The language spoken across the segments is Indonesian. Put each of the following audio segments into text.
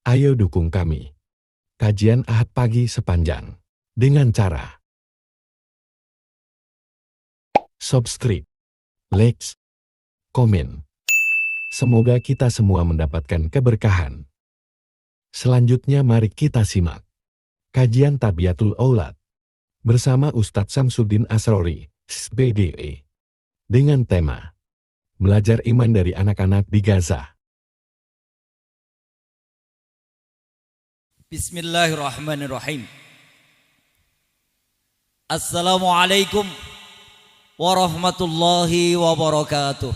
Ayo dukung kami. Kajian Ahad Pagi Sepanjang. Dengan cara subscribe, like, komen. Semoga kita semua mendapatkan keberkahan. Selanjutnya mari kita simak kajian Tarbiyatul Aulad bersama Ustadz Samsuddin Asrori, SBGE, dengan tema Belajar Iman dari Anak-anak di Gaza. Bismillahirrahmanirrahim. Assalamualaikum warahmatullahi wabarakatuh.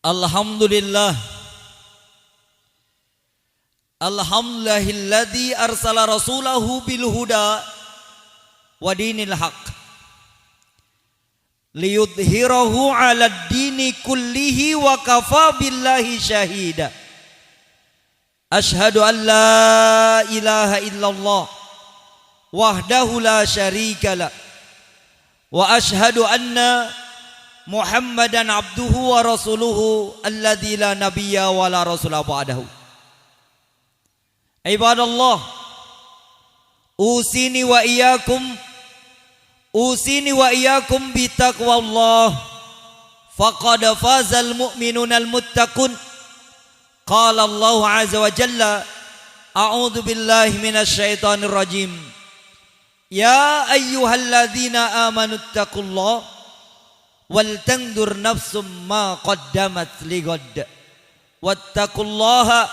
Alhamdulillah. Alhamdulillahilladzi arsala rasulahu bil huda wa dinil haqq liyudhhirahu 'alad dini kullihi wa kafa billahi syahida. Asyhadu an la ilaha illallah wahdahu la syarika lah wa asyhadu anna Muhammadan abduhu wa rasuluhu alladzi la nabiyya wa la rasula ba'dahu. Ibadallah, usini wa iyyakum bitaqwallah faqad fazal mu'minunal muttaqun. Qala Allah azza wa jalla, a'udzu billahi minasyaitonir rajim. Ya ayyuhalladzina amanu taqullaha wal tanzur nafsum ma qaddamat lighad wattaqullaha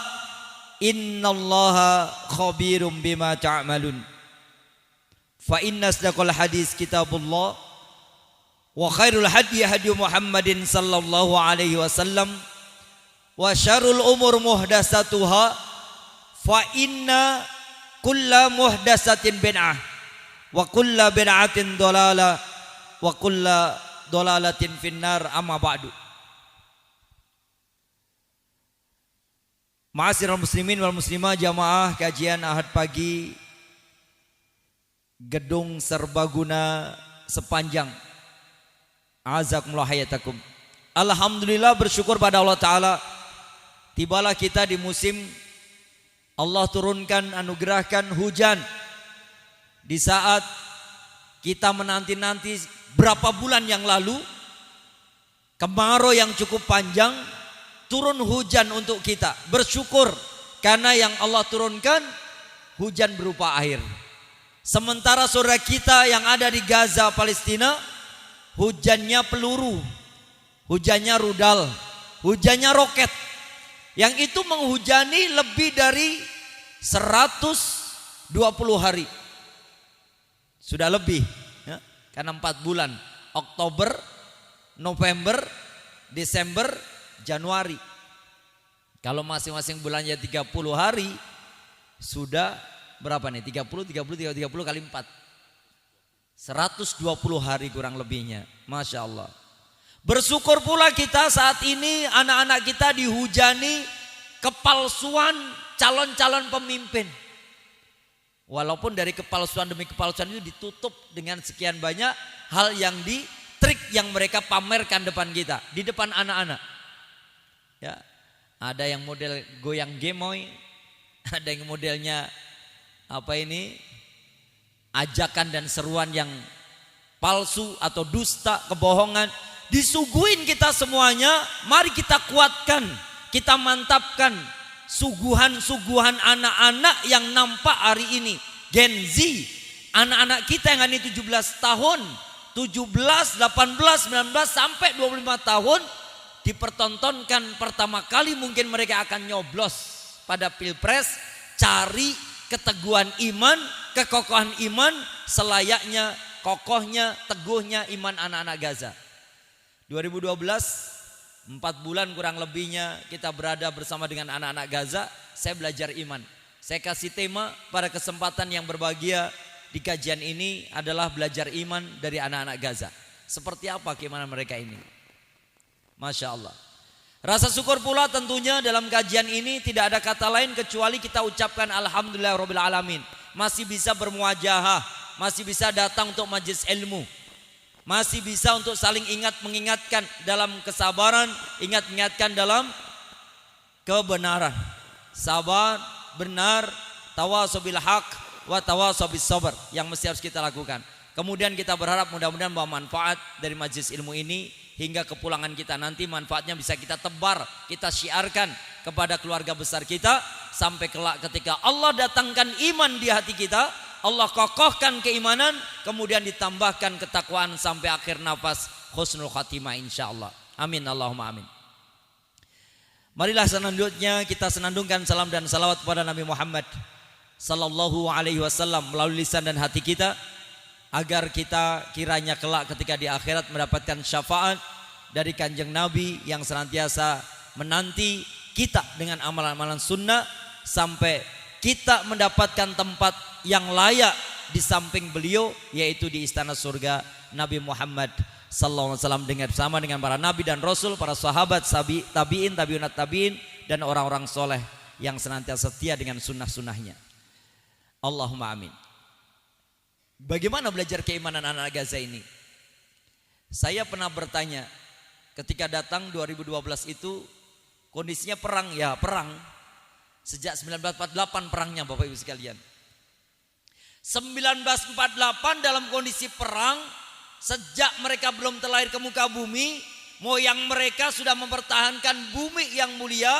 innallaha khabirum bima ta'malun. Fa inna asdaqal hadis kitabullah wa khairul hadi hadi Muhammadin sallallahu alaihi wasallam wa syarrul umur muhdatsatuha fa inna kulla muhdatsatin bid'ah wa kulla bid'atin dhalalah wa kulla dhalalatin finnar. Amma ba'du. Ma'asyiral muslimin wal muslimah, jamaah kajian Ahad pagi Gedung Serbaguna Sepanjang. Azakumullah hayatakum. Alhamdulillah, bersyukur pada Allah Ta'ala, tibalah kita di musim Allah turunkan, anugerahkan hujan. Di saat kita menanti-nanti berapa bulan yang lalu, kemarau yang cukup panjang, turun hujan untuk kita. Bersyukur karena yang Allah turunkan hujan berupa air. Sementara saudara kita yang ada di Gaza, Palestina, hujannya peluru, hujannya rudal, hujannya roket. Yang itu menghujani lebih dari 120 hari. Sudah lebih ya, karena 4 bulan. Oktober, November, Desember, Januari. Kalau masing-masing bulannya 30 hari, sudah berapa nih? 30 kali 4. 120 hari kurang lebihnya. Masya Allah. Bersyukur pula kita saat ini anak-anak kita dihujani kepalsuan calon-calon pemimpin. Walaupun dari kepalsuan demi kepalsuan itu ditutup dengan sekian banyak hal yang trik yang mereka pamerkan depan kita, di depan anak-anak. Ya, ada yang model goyang gemoy, ada yang modelnya ajakan dan seruan yang palsu atau dusta, kebohongan. Disuguhin kita semuanya. Mari kita kuatkan, kita mantapkan suguhan-suguhan anak-anak yang nampak hari ini. Gen Z, anak-anak kita yang ini 17 tahun, 17, 18, 19 sampai 25 tahun dipertontonkan pertama kali mungkin mereka akan nyoblos pada pilpres, cari keteguhan iman, kekokohan iman, selayaknya kokohnya, teguhnya iman anak-anak Gaza. 2012, 4 bulan kurang lebihnya kita berada bersama dengan anak-anak Gaza. Saya belajar iman. Saya kasih tema pada kesempatan yang berbahagia di kajian ini adalah belajar iman dari anak-anak Gaza. Seperti apa keimanan mereka ini? Masya Allah. Rasa syukur pula tentunya dalam kajian ini tidak ada kata lain kecuali kita ucapkan alhamdulillahirabbil alamin. Masih bisa bermuajahah, masih bisa datang untuk majelis ilmu, masih bisa untuk saling ingat mengingatkan dalam kesabaran, ingatkan dalam kebenaran. Sabar, benar, tawasau bil haq wa tawasau bis sabr yang mesti harus kita lakukan. Kemudian kita berharap mudah-mudahan bahwa manfaat dari majelis ilmu ini hingga kepulangan kita nanti manfaatnya bisa kita tebar, kita syiarkan kepada keluarga besar kita sampai kelak ketika Allah datangkan iman di hati kita, Allah kokohkan keimanan, kemudian ditambahkan ketakwaan sampai akhir nafas husnul khatimah insyaallah. Amin Allahumma amin. Marilah selanjutnya kita senandungkan salam dan salawat kepada Nabi Muhammad sallallahu alaihi wasallam melalui lisan dan hati kita, agar kita kiranya kelak ketika di akhirat mendapatkan syafaat dari kanjeng Nabi yang senantiasa menanti kita dengan amalan-amalan sunnah sampai kita mendapatkan tempat yang layak di samping beliau, yaitu di istana surga Nabi Muhammad sallallahu alaihi wasallam dengan bersama dengan para nabi dan rasul, para sahabat, tabiin, tabiunat tabiin, dan orang-orang soleh yang senantiasa setia dengan sunnah-sunnahnya. Allahumma amin. Bagaimana belajar keimanan anak Gaza ini? Saya pernah bertanya ketika datang 2012 itu kondisinya perang, ya perang. Sejak 1948 perangnya Bapak Ibu sekalian. 1948 dalam kondisi perang, sejak mereka belum terlahir ke muka bumi, moyang mereka sudah mempertahankan bumi yang mulia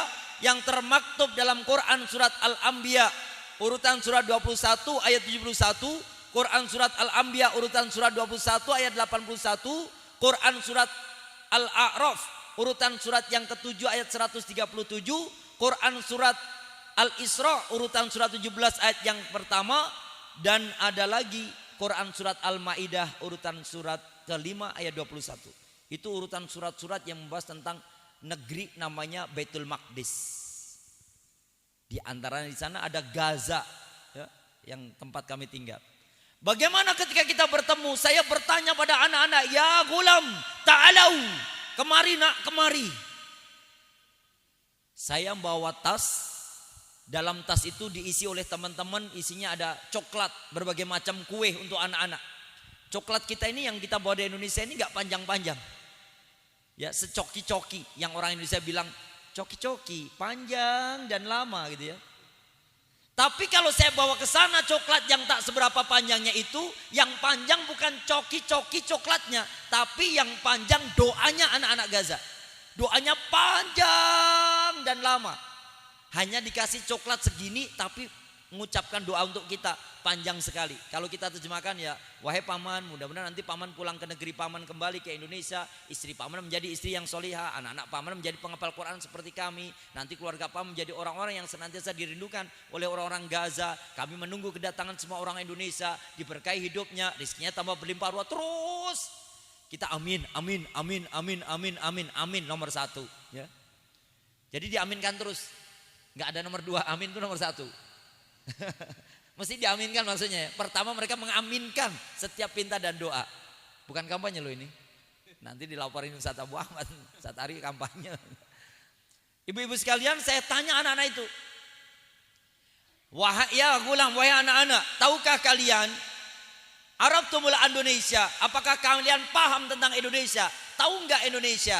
yang termaktub dalam Quran surat Al-Anbiya urutan surat 21 ayat 71, Quran surat Al-Anbiya urutan surat 21 ayat 81, Quran surat Al-A'raf urutan surat yang ke-7 ayat 137, Quran surat Al-Isra urutan surat 17 ayat yang pertama, dan ada lagi Quran surat Al-Maidah urutan surat ke-5 ayat 21. Itu urutan surat-surat yang membahas tentang negeri namanya Baitul Maqdis. Di antaranya di sana ada Gaza, ya, yang tempat kami tinggal. Bagaimana ketika kita bertemu, saya bertanya pada anak-anak, ya gulam, ta'alau, kemari nak, kemari. Saya membawa tas, dalam tas itu diisi oleh teman-teman, isinya ada coklat, berbagai macam kue untuk anak-anak. Coklat kita ini yang kita bawa dari Indonesia ini gak panjang-panjang. Ya, secoki-coki, yang orang Indonesia bilang coki-coki, panjang dan lama gitu ya. Tapi kalau saya bawa ke sana coklat yang tak seberapa panjangnya itu, yang panjang bukan coki-coki coklatnya, tapi yang panjang doanya anak-anak Gaza. Doanya panjang dan lama. Hanya dikasih coklat segini tapi mengucapkan doa untuk kita panjang sekali. Kalau kita terjemahkan ya, wahai paman, mudah-mudahan nanti paman pulang ke negeri paman kembali ke Indonesia, istri paman menjadi istri yang solihah, anak-anak paman menjadi penghafal Quran seperti kami, nanti keluarga paman menjadi orang-orang yang senantiasa dirindukan oleh orang-orang Gaza. Kami menunggu kedatangan semua orang Indonesia, diberkahi hidupnya, rezekinya tambah berlimpah ruah terus. Kita amin, amin, amin, amin, amin, amin, amin nomor 1 ya. Jadi diaminkan terus, nggak ada nomor 2, amin itu nomor 1. Mesti diaminkan maksudnya. Pertama mereka mengaminkan setiap pinta dan doa. Bukan kampanye loh ini. Nanti dilaporin Ustaz Abu Ahmad, saat hari kampanye. Ibu-ibu sekalian, saya tanya anak-anak itu, wahai ya gulam, wahai anak-anak, tahukah kalian Arab tumbuh Indonesia? Apakah kalian paham tentang Indonesia? Tahu enggak Indonesia?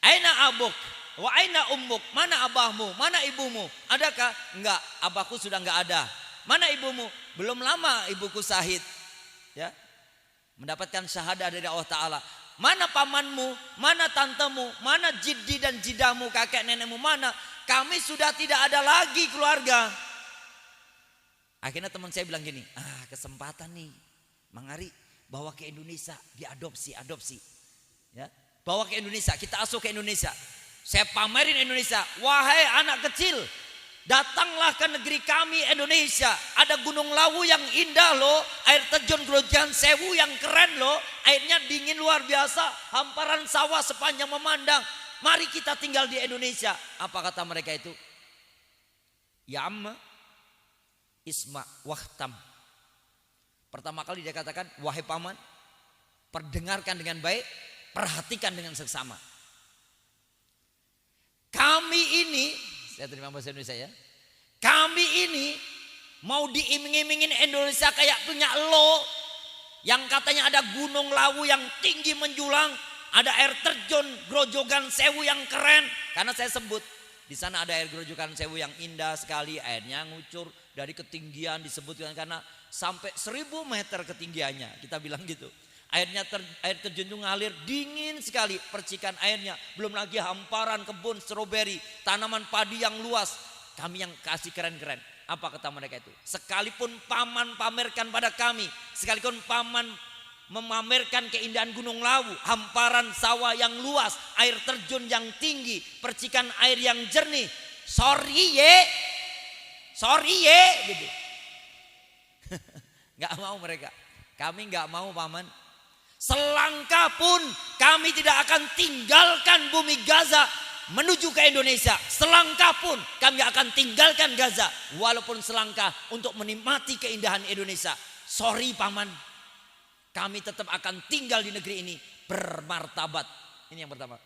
Aina abuk? Wa aina ummuk? Mana abahmu? Mana ibumu? Adakah? Enggak, abahku sudah enggak ada. Mana ibumu? Belum lama ibuku syahid. Ya. Mendapatkan syahadah dari Allah Ta'ala. Mana pamanmu? Mana tantemu? Mana jiddi dan jidahmu? Kakek nenekmu mana? Kami sudah tidak ada lagi keluarga. Akhirnya teman saya bilang gini, kesempatan nih Mang Ari, bawa ke Indonesia, diadopsi. Ya. Bawa ke Indonesia, kita asuh ke Indonesia. Saya pamerin Indonesia, wahai anak kecil, datanglah ke negeri kami Indonesia. Ada Gunung Lawu yang indah loh, air terjun Grojogan Sewu yang keren loh, airnya dingin luar biasa, hamparan sawah sepanjang memandang. Mari kita tinggal di Indonesia. Apa kata mereka itu? Ya amma, isma wahtam. Pertama kali dia katakan, wahai paman, perdengarkan dengan baik, perhatikan dengan seksama. Kami ini, saya terima bahasa Indonesia ya, kami ini mau diiming-imingin Indonesia kayak punya lo, yang katanya ada Gunung Lawu yang tinggi menjulang, ada air terjun Grojogan Sewu yang keren. Karena saya sebut Di sana ada air Grojogan Sewu yang indah sekali, airnya ngucur dari ketinggian disebutkan karena sampai 1000 meter ketinggiannya, kita bilang gitu. Air terjun itu ngalir dingin sekali percikan airnya, belum lagi hamparan kebun stroberi, tanaman padi yang luas. Kami yang kasih keren-keren. Apa kata mereka itu? Sekalipun paman pamerkan pada kami, sekalipun paman memamerkan keindahan Gunung Lawu, hamparan sawah yang luas, air terjun yang tinggi, percikan air yang jernih. Sorry ye, gitu. Gak mau mereka. Kami gak mau paman. Selangkah pun kami tidak akan tinggalkan bumi Gaza menuju ke Indonesia. Selangkah pun kami akan tinggalkan Gaza, walaupun selangkah untuk menikmati keindahan Indonesia. Sorry paman, kami tetap akan tinggal di negeri ini bermartabat. Ini yang pertama.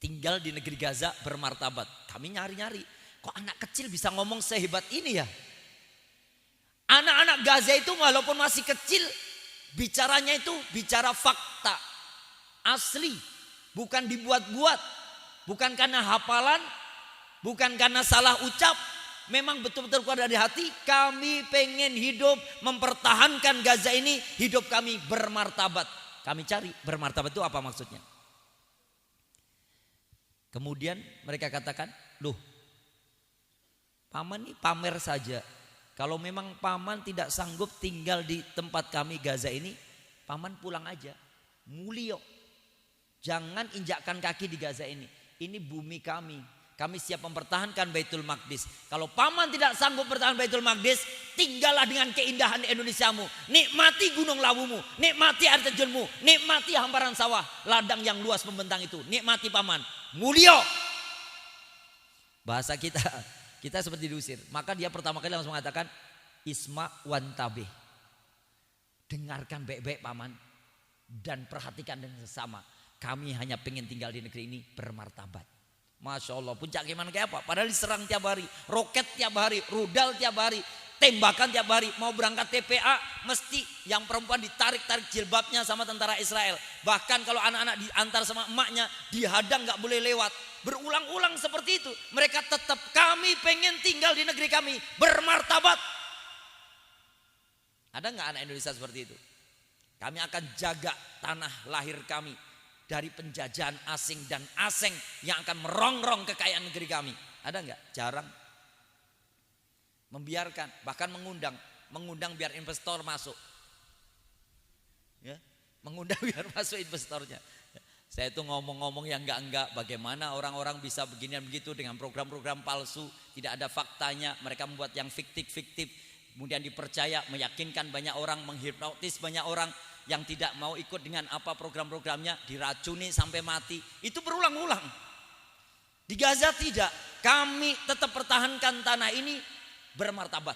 Tinggal di negeri Gaza bermartabat. Kami nyari-nyari, kok anak kecil bisa ngomong sehebat ini ya? Anak-anak Gaza itu walaupun masih kecil, bicaranya itu bicara fakta, asli, bukan dibuat-buat, bukan karena hafalan, bukan karena salah ucap. Memang betul-betul keluar dari hati. Kami pengen hidup mempertahankan Gaza ini, hidup kami bermartabat. Kami cari bermartabat itu apa maksudnya. Kemudian mereka katakan, loh paman ini pamer saja. Kalau memang paman tidak sanggup tinggal di tempat kami Gaza ini, paman pulang aja. Mulio, jangan injakkan kaki di Gaza ini. Ini bumi kami. Kami siap mempertahankan Baitul Maqdis. Kalau paman tidak sanggup bertahan Baitul Maqdis, tinggallah dengan keindahan Indonesiamu. Nikmati gunung lawumu, nikmati air terjunmu, nikmati hamparan sawah, ladang yang luas membentang itu. Nikmati paman. Mulio. Bahasa kita seperti diusir. Maka dia pertama kali langsung mengatakan, Isma wantabe. Dengarkan baik-baik paman dan perhatikan dengan sesama. Kami hanya pengen tinggal di negeri ini bermartabat. Masya Allah, puncak gimana kayak apa? Padahal diserang tiap hari, roket tiap hari, rudal tiap hari, tembakan tiap hari. Mau berangkat TPA mesti yang perempuan ditarik-tarik jilbabnya sama tentara Israel. Bahkan kalau anak-anak diantar sama emaknya, dihadang gak boleh lewat. Berulang-ulang seperti itu. Mereka tetap, kami pengen tinggal di negeri kami bermartabat. Ada gak anak Indonesia seperti itu? Kami akan jaga tanah lahir kami dari penjajahan asing dan asing yang akan merongrong kekayaan negeri kami. Ada enggak? Jarang. Membiarkan, bahkan mengundang biar investor masuk. Ya, mengundang biar masuk investornya. Saya itu ngomong-ngomong yang enggak, bagaimana orang-orang bisa beginian begitu dengan program-program palsu, tidak ada faktanya, mereka membuat yang fiktif-fiktif, kemudian dipercaya, meyakinkan banyak orang, menghipnotis banyak orang. Yang tidak mau ikut dengan apa program-programnya, diracuni sampai mati. Itu berulang-ulang. Di Gaza tidak. Kami tetap pertahankan tanah ini bermartabat.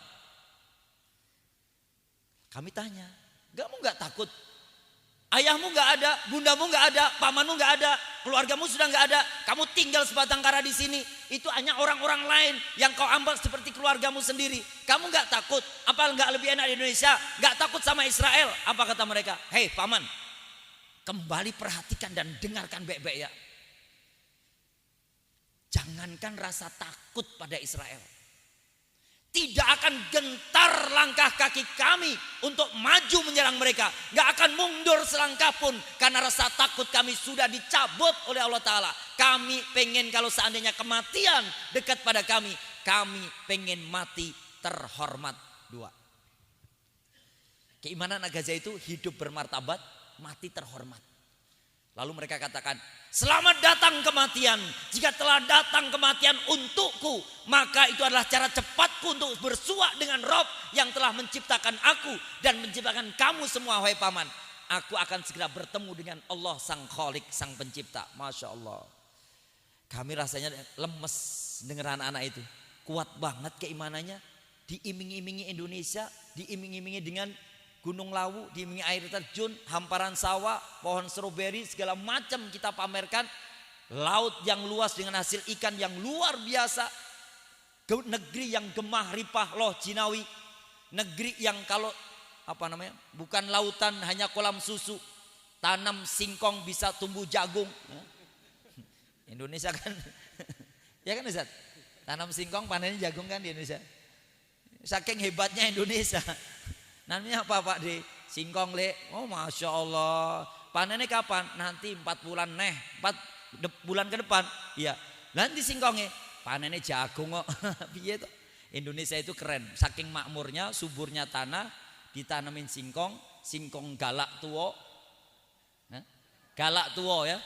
Kami tanya, kamu gak takut? Ayahmu gak ada, bundamu gak ada, pamanmu gak ada, keluargamu sudah gak ada. Kamu tinggal sebatang kara di sini. Itu hanya orang-orang lain yang kau ambil seperti keluargamu sendiri. Kamu gak takut? Apa gak lebih enak di Indonesia? Gak takut sama Israel? Apa kata mereka? Hei paman, kembali perhatikan dan dengarkan baik-baik ya. Jangankan rasa takut pada Israel, tidak akan gentar langkah kaki kami untuk maju menyerang mereka. Gak akan mundur selangkah pun, karena rasa takut kami sudah dicabut oleh Allah Ta'ala. Kami pengen kalau seandainya kematian dekat pada kami pengen mati terhormat. 2. Keimanan Gaza itu hidup bermartabat, mati terhormat. Lalu mereka katakan, selamat datang kematian. Jika telah datang kematian untukku, maka itu adalah cara cepatku untuk bersua dengan Rob yang telah menciptakan aku dan menciptakan kamu semua, wahai paman. Aku akan segera bertemu dengan Allah sang Khalik, sang pencipta. Masya Allah. Kami rasanya lemes dengar anak-anak itu. Kuat banget keimanannya. Diiming-imingi Indonesia, diiming-imingi dengan Gunung Lawu, diimingi air terjun, hamparan sawah, pohon stroberi, segala macam kita pamerkan. Laut yang luas dengan hasil ikan yang luar biasa. Negeri yang gemah ripah loh jinawi. Negeri yang kalau bukan lautan, hanya kolam susu. Tanam singkong bisa tumbuh jagung. Indonesia kan ya kan Ustaz? Tanam singkong panennya jagung kan di Indonesia. Saking hebatnya Indonesia. Namanya apa Pak De? Singkong le. Oh Masya Allah. Panennya kapan? Nanti 4 bulan 4 bulan ke depan. Iya. Nanti singkongnya panennya jagung kok. Piye tuh? Indonesia itu keren. Saking makmurnya, suburnya tanah, ditanamin singkong galak tuwo. Galak tuwo ya.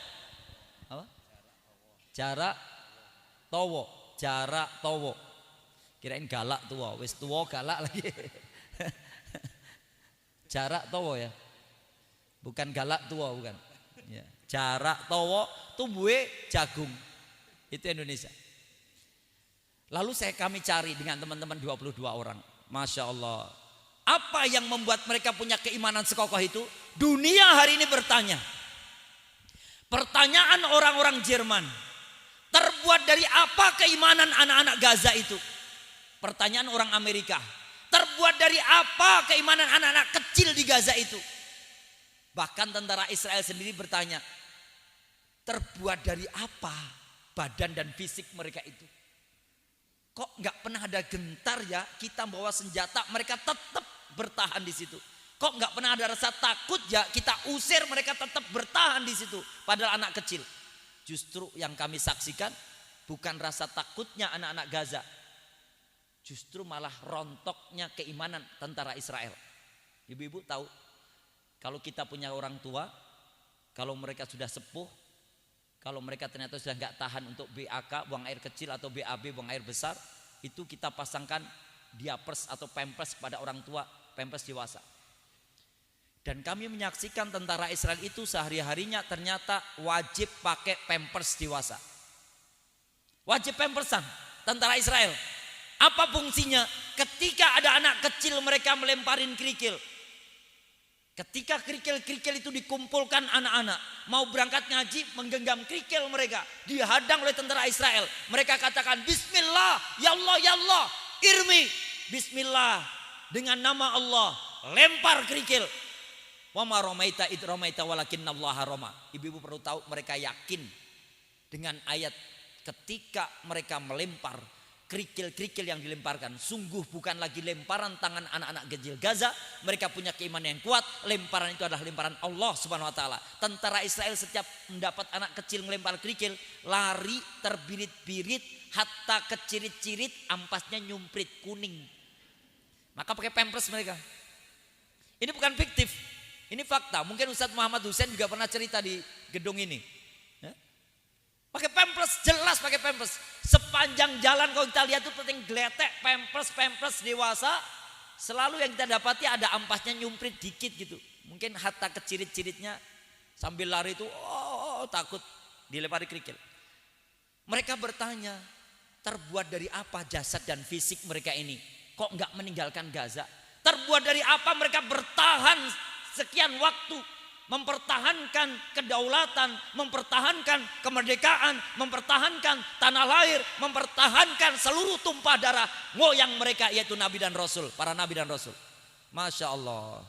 Apa? Jarak towo. Kirain galak tuwo, wis tuwo galak lagi. Jarak towo ya. Bukan galak tuwo, bukan. Ya. Jarak towo tumbuhe jagung. Itu Indonesia. Lalu kami cari dengan teman-teman 22 orang. Masya Allah. Apa yang membuat mereka punya keimanan sekokoh itu? Dunia hari ini bertanya. Pertanyaan orang-orang Jerman. Terbuat dari apa keimanan anak-anak Gaza itu? Pertanyaan orang Amerika. Terbuat dari apa keimanan anak-anak kecil di Gaza itu? Bahkan tentara Israel sendiri bertanya. Terbuat dari apa badan dan fisik mereka itu? Kok nggak pernah ada gentar ya kita bawa senjata mereka tetap bertahan di situ. Kok nggak pernah ada rasa takut ya kita usir mereka tetap bertahan di situ. Padahal anak kecil. Justru yang kami saksikan bukan rasa takutnya anak-anak Gaza. Justru malah rontoknya keimanan tentara Israel. Ibu-ibu tahu kalau kita punya orang tua, kalau mereka sudah sepuh, kalau mereka ternyata sudah nggak tahan untuk BAK, buang air kecil atau BAB, buang air besar, itu kita pasangkan diapers atau pampers pada orang tua, pampers dewasa. Dan kami menyaksikan tentara Israel itu sehari-harinya ternyata wajib pakai pampers dewasa. Wajib pampersan tentara Israel. Apa fungsinya? Ketika ada anak kecil mereka melemparin kerikil. Ketika kerikil-kerikil itu dikumpulkan anak-anak mau berangkat ngaji menggenggam kerikil mereka dihadang oleh tentara Israel. Mereka katakan Bismillah, ya Allah, irmi. Bismillah, dengan nama Allah lempar kerikil. Wa ma ramaita id ramaita walakinnallaha rama. Ibu-ibu perlu tahu mereka yakin dengan ayat ketika mereka melempar kerikil-kerikil yang dilemparkan sungguh bukan lagi lemparan tangan anak-anak kecil Gaza. Mereka punya keimanan yang kuat. Lemparan itu adalah lemparan Allah Subhanahu wa taala. Tentara Israel setiap mendapat anak kecil melempar kerikil lari terbirit-birit hatta kecirit-cirit ampasnya nyumprit kuning. Maka pakai pampers mereka. Ini bukan fiktif. Ini fakta. Mungkin Ustadz Muhammad Hussein juga pernah cerita di gedung ini. Pakai pampers, jelas pakai pampers. Sepanjang jalan kalau kita lihat itu penting geletek pampers dewasa. Selalu yang kita dapati ada ampasnya nyumprit dikit gitu. Mungkin hatta kecirit-ciritnya sambil lari itu takut dilempari kerikil. Mereka bertanya, terbuat dari apa jasad dan fisik mereka ini? Kok enggak meninggalkan Gaza? Terbuat dari apa mereka bertahan sekian waktu? Mempertahankan kedaulatan, mempertahankan kemerdekaan, mempertahankan tanah lahir, mempertahankan seluruh tumpah darah moyang mereka yaitu Nabi dan Rasul, para Nabi dan Rasul. Masya Allah.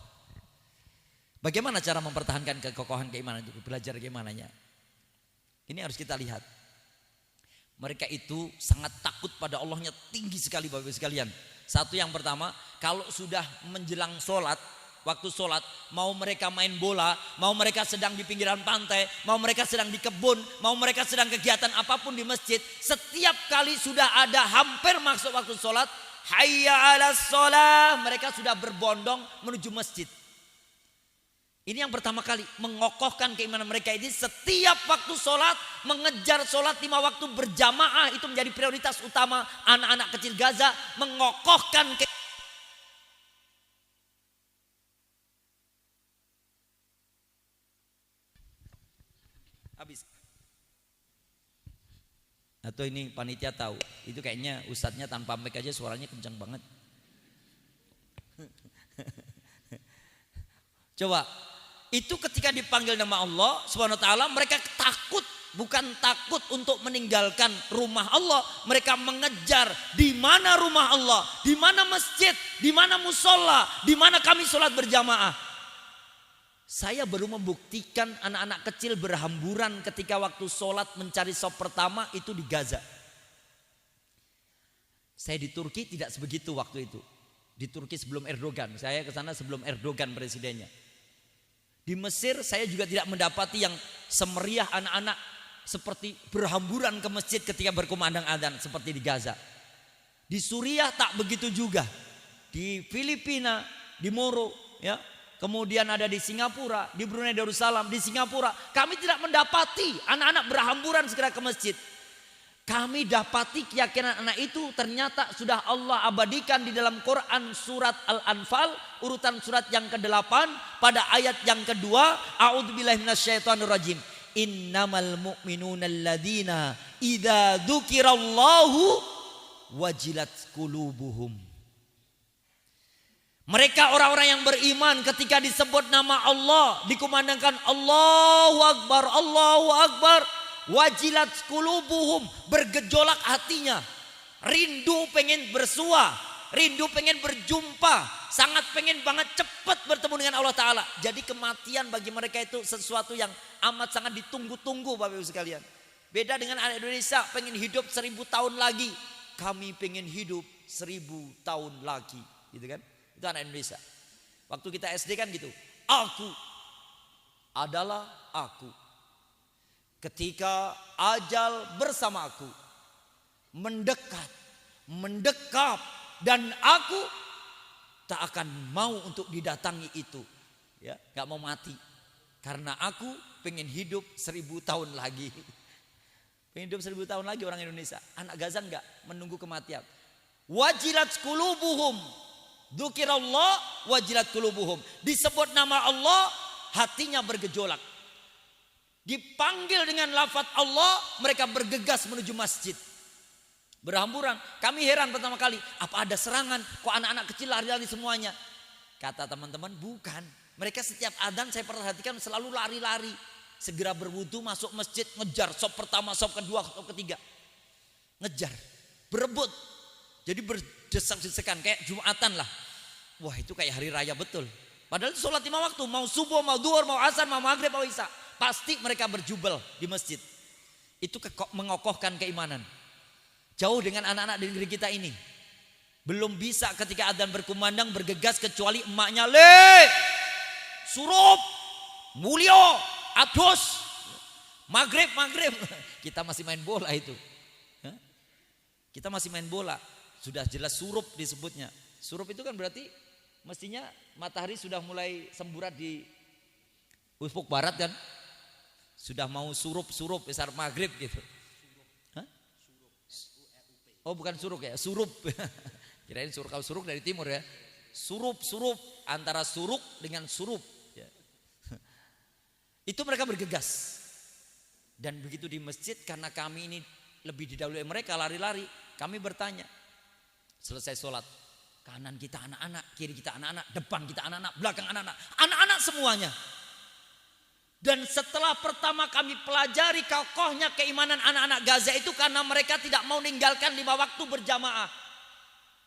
Bagaimana cara mempertahankan kekokohan keimanan itu? Belajar bagaimananya. Ini harus kita lihat. Mereka itu sangat takut pada Allahnya tinggi sekali Bapak Ibu sekalian. Satu yang pertama, kalau sudah menjelang sholat, waktu sholat, mau mereka main bola, mau mereka sedang di pinggiran pantai, mau mereka sedang di kebun, mau mereka sedang kegiatan apapun di masjid, setiap kali sudah ada hampir masuk waktu sholat, hayya ala sholat, mereka sudah berbondong menuju masjid. Ini yang pertama kali mengokohkan keimanan mereka ini. Setiap waktu sholat, mengejar sholat 5 waktu berjamaah, itu menjadi prioritas utama anak-anak kecil Gaza. Mengokohkan habis. Atau ini panitia tahu, itu kayaknya ustadznya tanpa mic aja suaranya kencang banget. Coba, itu ketika dipanggil nama Allah Subhanahu wa taala, mereka takut, bukan takut untuk meninggalkan rumah Allah. Mereka mengejar di mana rumah Allah, di mana masjid, di mana musola, di mana kami sholat berjamaah. Saya baru membuktikan anak-anak kecil berhamburan ketika waktu sholat mencari sop pertama itu di Gaza. Saya di Turki tidak sebegitu waktu itu. Di Turki sebelum Erdogan, saya ke sana sebelum Erdogan presidennya. Di Mesir saya juga tidak mendapati yang semeriah anak-anak seperti berhamburan ke masjid ketika berkumandang adzan seperti di Gaza. Di Suriah tak begitu juga. Di Filipina, di Moro, ya. Kemudian ada di Singapura, di Brunei Darussalam, di Singapura. Kami tidak mendapati anak-anak berhamburan segera ke masjid. Kami dapati keyakinan anak itu ternyata sudah Allah abadikan di dalam Quran surat Al-Anfal urutan surat yang ke-8 pada ayat yang kedua, a'udzubillahi minasyaitonirrajim. Innamal mu'minuna alladzina idza dzukirallahu wajilat qulubuhum. Mereka orang-orang yang beriman ketika disebut nama Allah, dikumandangkan Allahu Akbar, Allahu Akbar, wajilat qulubuhum, bergejolak hatinya, rindu pengen bersua, rindu pengen berjumpa, sangat pengen banget cepat bertemu dengan Allah Ta'ala. Jadi kematian bagi mereka itu sesuatu yang amat sangat ditunggu-tunggu Bapak Ibu sekalian. Beda dengan anak Indonesia pengen hidup 1000 tahun lagi, kami pengen hidup 1000 tahun lagi, gitu kan? Itu anak Indonesia. Waktu kita SD kan gitu. Aku adalah aku. Ketika ajal bersama aku mendekap dan aku tak akan mau untuk didatangi itu. Ya, gak mau mati. Karena aku pengen hidup 1000 tahun lagi. Pengen hidup 1000 tahun lagi orang Indonesia. Anak Gaza enggak menunggu kematian. Wajilat qulubuhum. Dzukirallah wajilat qulubuhum. Disebut nama Allah, hatinya bergejolak. Dipanggil dengan lafaz Allah, mereka bergegas menuju masjid. Berhamburan. Kami heran pertama kali, apa ada serangan? Kok anak-anak kecil lari-lari semuanya? Kata teman-teman, bukan. Mereka setiap adzan saya perhatikan selalu lari-lari. Segera berwudu, masuk masjid, ngejar sop pertama, sop kedua, sop ketiga. Ngejar, berebut. Jadi berdesak-desakan kayak Jumatan lah. Wah, itu kayak hari raya betul. Padahal itu sholat 5 waktu, mau subuh, mau duhur, mau asar, mau maghrib, mau isya. Pasti mereka berjubel di masjid. Itu mengokohkan keimanan. Jauh dengan anak-anak di negeri kita ini. Belum bisa ketika adzan berkumandang bergegas kecuali emaknya, le, surup, mulio, adus, maghrib. Kita masih main bola itu. Kita masih main bola. Sudah jelas surup disebutnya. Surup itu kan berarti mestinya matahari sudah mulai semburat di ufuk barat kan. Sudah mau surup besar maghrib gitu. Hah? Oh bukan suruk ya, surup. Kirain suruk, kalau suruk dari timur ya. Surup, antara suruk dengan surup. Ya. Itu mereka bergegas. Dan begitu di masjid karena kami ini lebih didahului mereka lari-lari. Kami bertanya. Selesai sholat. Kanan kita anak-anak, kiri kita anak-anak, depan kita anak-anak, belakang anak-anak. Anak-anak semuanya. Dan setelah pertama kami pelajari kokohnya keimanan anak-anak Gaza itu karena mereka tidak mau meninggalkan 5 waktu berjamaah.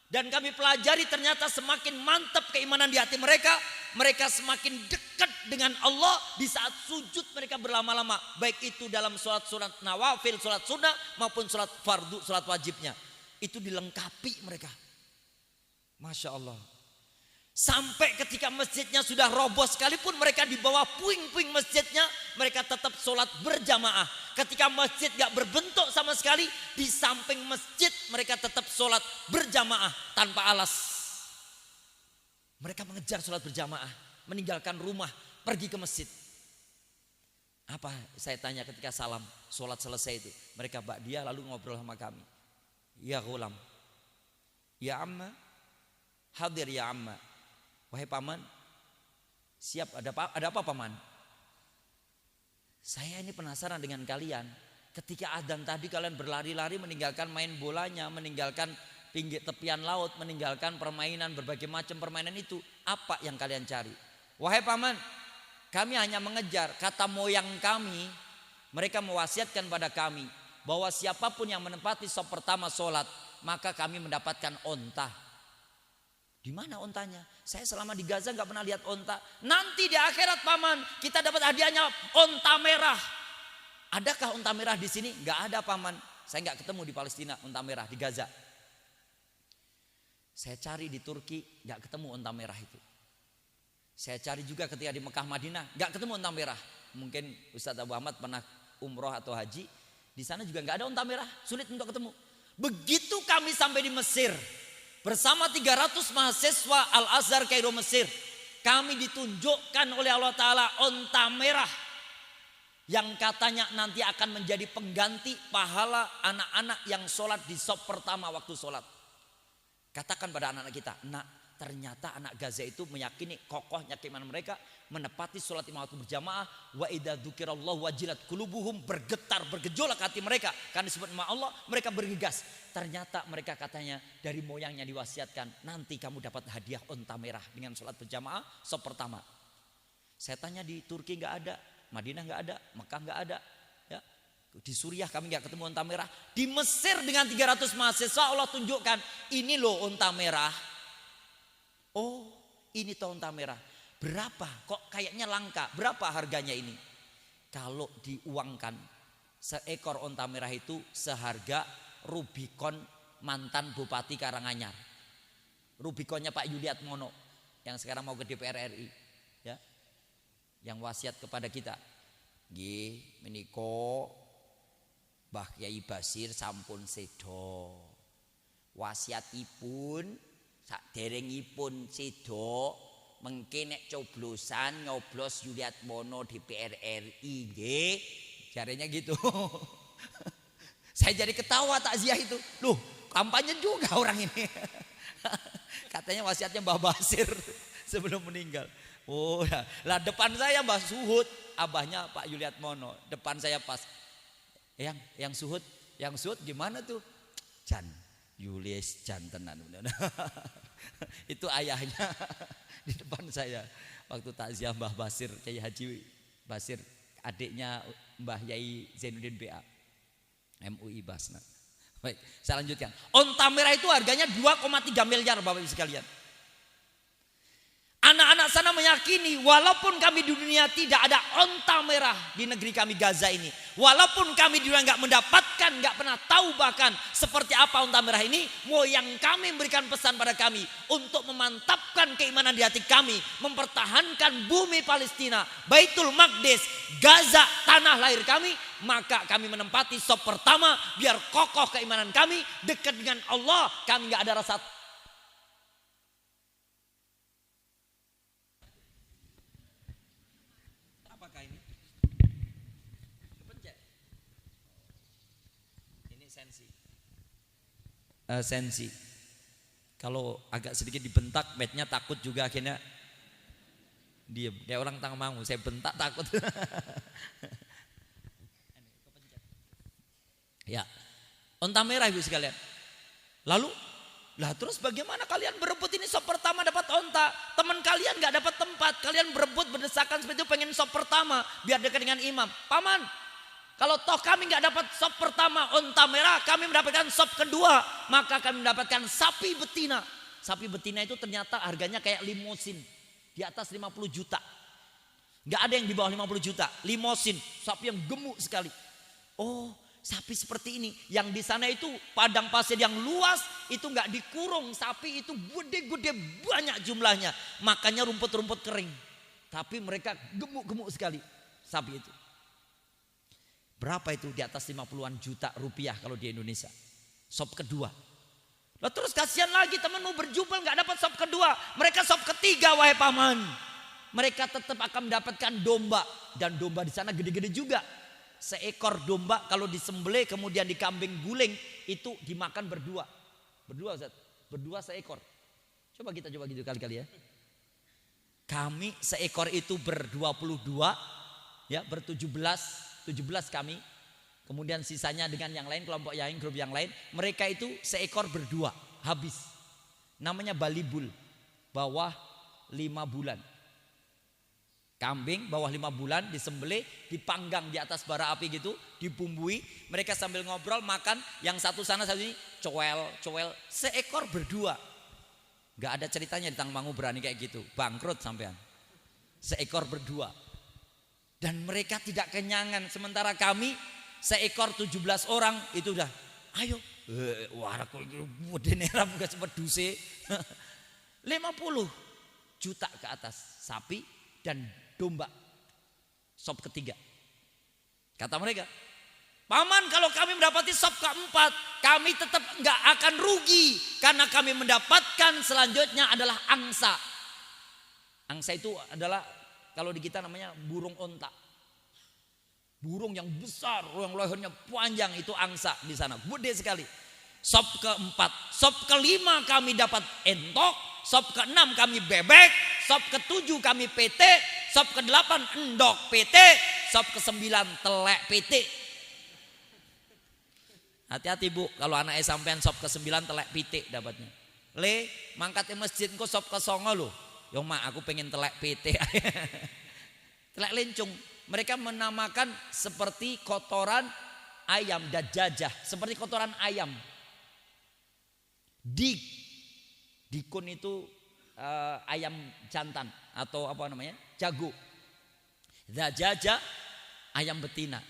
Dan kami pelajari ternyata semakin mantap keimanan di hati mereka. Mereka semakin dekat dengan Allah di saat sujud mereka berlama-lama. Baik itu dalam sholat nawafil, sholat sunnah maupun sholat fardu, sholat wajibnya. Itu dilengkapi mereka. Masya Allah. Sampai ketika masjidnya sudah roboh sekalipun mereka di bawah puing-puing masjidnya mereka tetap sholat berjamaah. Ketika masjid gak berbentuk sama sekali di samping masjid mereka tetap sholat berjamaah tanpa alas. Mereka mengejar sholat berjamaah, meninggalkan rumah, pergi ke masjid. Apa saya tanya ketika salam sholat selesai itu? Mereka ba'diyah lalu ngobrol sama kami. Ya ghulam, ya amma, hadir ya amma. Wahai paman, siap ada apa paman? Saya ini penasaran dengan kalian. Ketika adzan tadi kalian berlari-lari meninggalkan main bolanya, meninggalkan pinggir tepian laut, meninggalkan permainan berbagai macam permainan itu. Apa yang kalian cari? Wahai paman, kami hanya mengejar. Kata moyang kami, mereka mewasiatkan pada kami bahwa siapapun yang menempati sop pertama sholat, maka kami mendapatkan onta. Di mana ontanya? Saya selama di Gaza nggak pernah lihat onta. Nanti di akhirat paman, kita dapat hadiahnya onta merah. Adakah onta merah di sini? Nggak ada paman. Saya nggak ketemu di Palestina onta merah di Gaza. Saya cari di Turki, nggak ketemu onta merah itu. Saya cari juga ketika di Mekah Madinah, nggak ketemu onta merah. Mungkin Ustadz Abu Ahmad pernah umroh atau haji, di sana juga nggak ada onta merah, sulit untuk ketemu. Begitu kami sampai di Mesir, bersama 300 mahasiswa Al-Azhar Kairo Mesir, kami ditunjukkan oleh Allah Ta'ala onta merah yang katanya nanti akan menjadi pengganti pahala anak-anak yang sholat di sop pertama waktu sholat. Katakan pada anak-anak kita, nak, ternyata anak Gaza itu meyakini kokohnya keimanan mereka, menepati sholat lima waktu berjamaah. Wa idza dzukirallahu wajilat qulubuhum, bergetar bergejolak hati mereka karena disebut nama Allah, mereka bergegas. Ternyata mereka katanya dari moyangnya diwasiatkan, nanti kamu dapat hadiah onta merah dengan sholat berjamaah sop pertama. Saya tanya di Turki nggak ada, Madinah nggak ada, Mekah nggak ada, ya. Di Suriah kami nggak ketemu onta merah. Di Mesir dengan 300 mahasiswa Allah tunjukkan, ini loh onta merah. Oh, ini tuh onta merah. Berapa? Kok kayaknya langka? Berapa harganya ini? Kalau diuangkan, seekor onta merah itu seharga Rubicon mantan Bupati Karanganyar. Rubiconnya Pak Yuliatmono yang sekarang mau ke DPR RI, ya. Yang wasiat kepada kita. Nggih, meniko Mbah Kyai Basir sampun sedo. Wasiatipun saderengipun sedo mengke nek coblosan nyoblos Yuliatmono DPR RI nggih. Jarenya gitu. Saya jadi ketawa takziah itu. Loh, kampanye juga orang ini. Katanya wasiatnya Mbah Basir sebelum meninggal. Oh, lah depan saya Mbah Suhud, abahnya Pak Yuliatmono. Depan saya pas. Yang Suhud gimana tuh? Jan, Yulius Jan tenan. Itu ayahnya di depan saya waktu takziah Mbah Basir, Kiai Haji Basir, adiknya Mbah Yai Zainuddin BA. MUI Basna. Baik, saya lanjutkan. Onta merah itu harganya 2,3 miliar Bapak Ibu sekalian. Anak-anak sana meyakini walaupun kami di dunia tidak ada onta merah di negeri kami Gaza ini, walaupun kami di dunia nggak mendapatkan, nggak pernah tahu bahkan seperti apa onta merah ini, moyang kami memberikan pesan pada kami untuk memantapkan keimanan di hati kami, mempertahankan bumi Palestina, Baitul Maqdis, Gaza, tanah lahir kami, maka kami menempati sop pertama biar kokoh keimanan kami, dekat dengan Allah, kami nggak ada rasa. Sensi. Kalau agak sedikit dibentak, bednya takut juga akhirnya diem. Kayak orang tang mau, saya bentak takut. Ya, onta merah Ibu sekalian. Lalu, terus bagaimana kalian berebut ini sop pertama dapat onta? Teman kalian nggak dapat tempat, kalian berebut berdesakan seperti itu pengen sop pertama biar dekat dengan imam. Paman, kalau toh kami nggak dapat sop pertama onta merah, kami mendapatkan sop kedua, maka kami mendapatkan sapi betina. Sapi betina itu ternyata harganya kayak limosin, di atas 50 juta. Nggak ada yang di bawah 50 juta. Limosin, sapi yang gemuk sekali. Oh, sapi seperti ini. Yang di sana itu padang pasir yang luas, itu nggak dikurung. Sapi itu gede-gede banyak jumlahnya. Makanya rumput-rumput kering. Tapi mereka gemuk-gemuk sekali sapi itu. Berapa itu? Di atas 50-an juta rupiah kalau di Indonesia. Sop kedua. Lah terus kasihan lagi temanmu berjubel nggak dapat sop kedua. Mereka sop ketiga wahai paman. Mereka tetap akan mendapatkan domba. Dan domba di sana gede-gede juga. Seekor domba kalau disembelih kemudian dikambing guling itu dimakan berdua. Berdua Ustaz. Berdua seekor. Coba kita coba gitu kali-kali ya. Kami seekor itu ber-22 ya, ber-17 kami, kemudian sisanya dengan yang lain, kelompok yang lain, grup yang lain, mereka itu seekor berdua, habis. Namanya balibul, bawah 5 bulan. Kambing bawah 5 bulan disembelih, dipanggang di atas bara api gitu, dibumbui, mereka sambil ngobrol makan, yang satu sana satu ini, coel, seekor berdua. Gak ada ceritanya di Tangmangu berani kayak gitu. Bangkrut sampean. Seekor berdua. Dan mereka tidak kenyangan. Sementara kami seekor 17 orang itu udah. Ayo. Wah aku denera bukan sempat duse. 50 juta ke atas. Sapi dan domba. Sop ketiga. Kata mereka. Paman kalau kami mendapati sop keempat, kami tetap nggak akan rugi karena kami mendapatkan selanjutnya adalah angsa. Angsa itu adalah kalau di kita namanya burung onta. Burung yang besar, yang lehernya panjang itu angsa di sana, gede sekali. Sop keempat, sop kelima kami dapat entok, sop keenam kami bebek, sop ketujuh kami PT, sop kedelapan endok PT, sop kesembilan telek PT. Hati-hati bu, kalau anaknya sampean sop ke-9 telek pitik dapatnya. Le, mangkatnya masjid kok sop ke-9 loh. Yo mak, aku pengen telek pitik. Telek lencung. Mereka menamakan seperti kotoran ayam dan jajah, seperti kotoran ayam. Dikun itu ayam jantan atau apa namanya? Jago. Jajah ayam betina.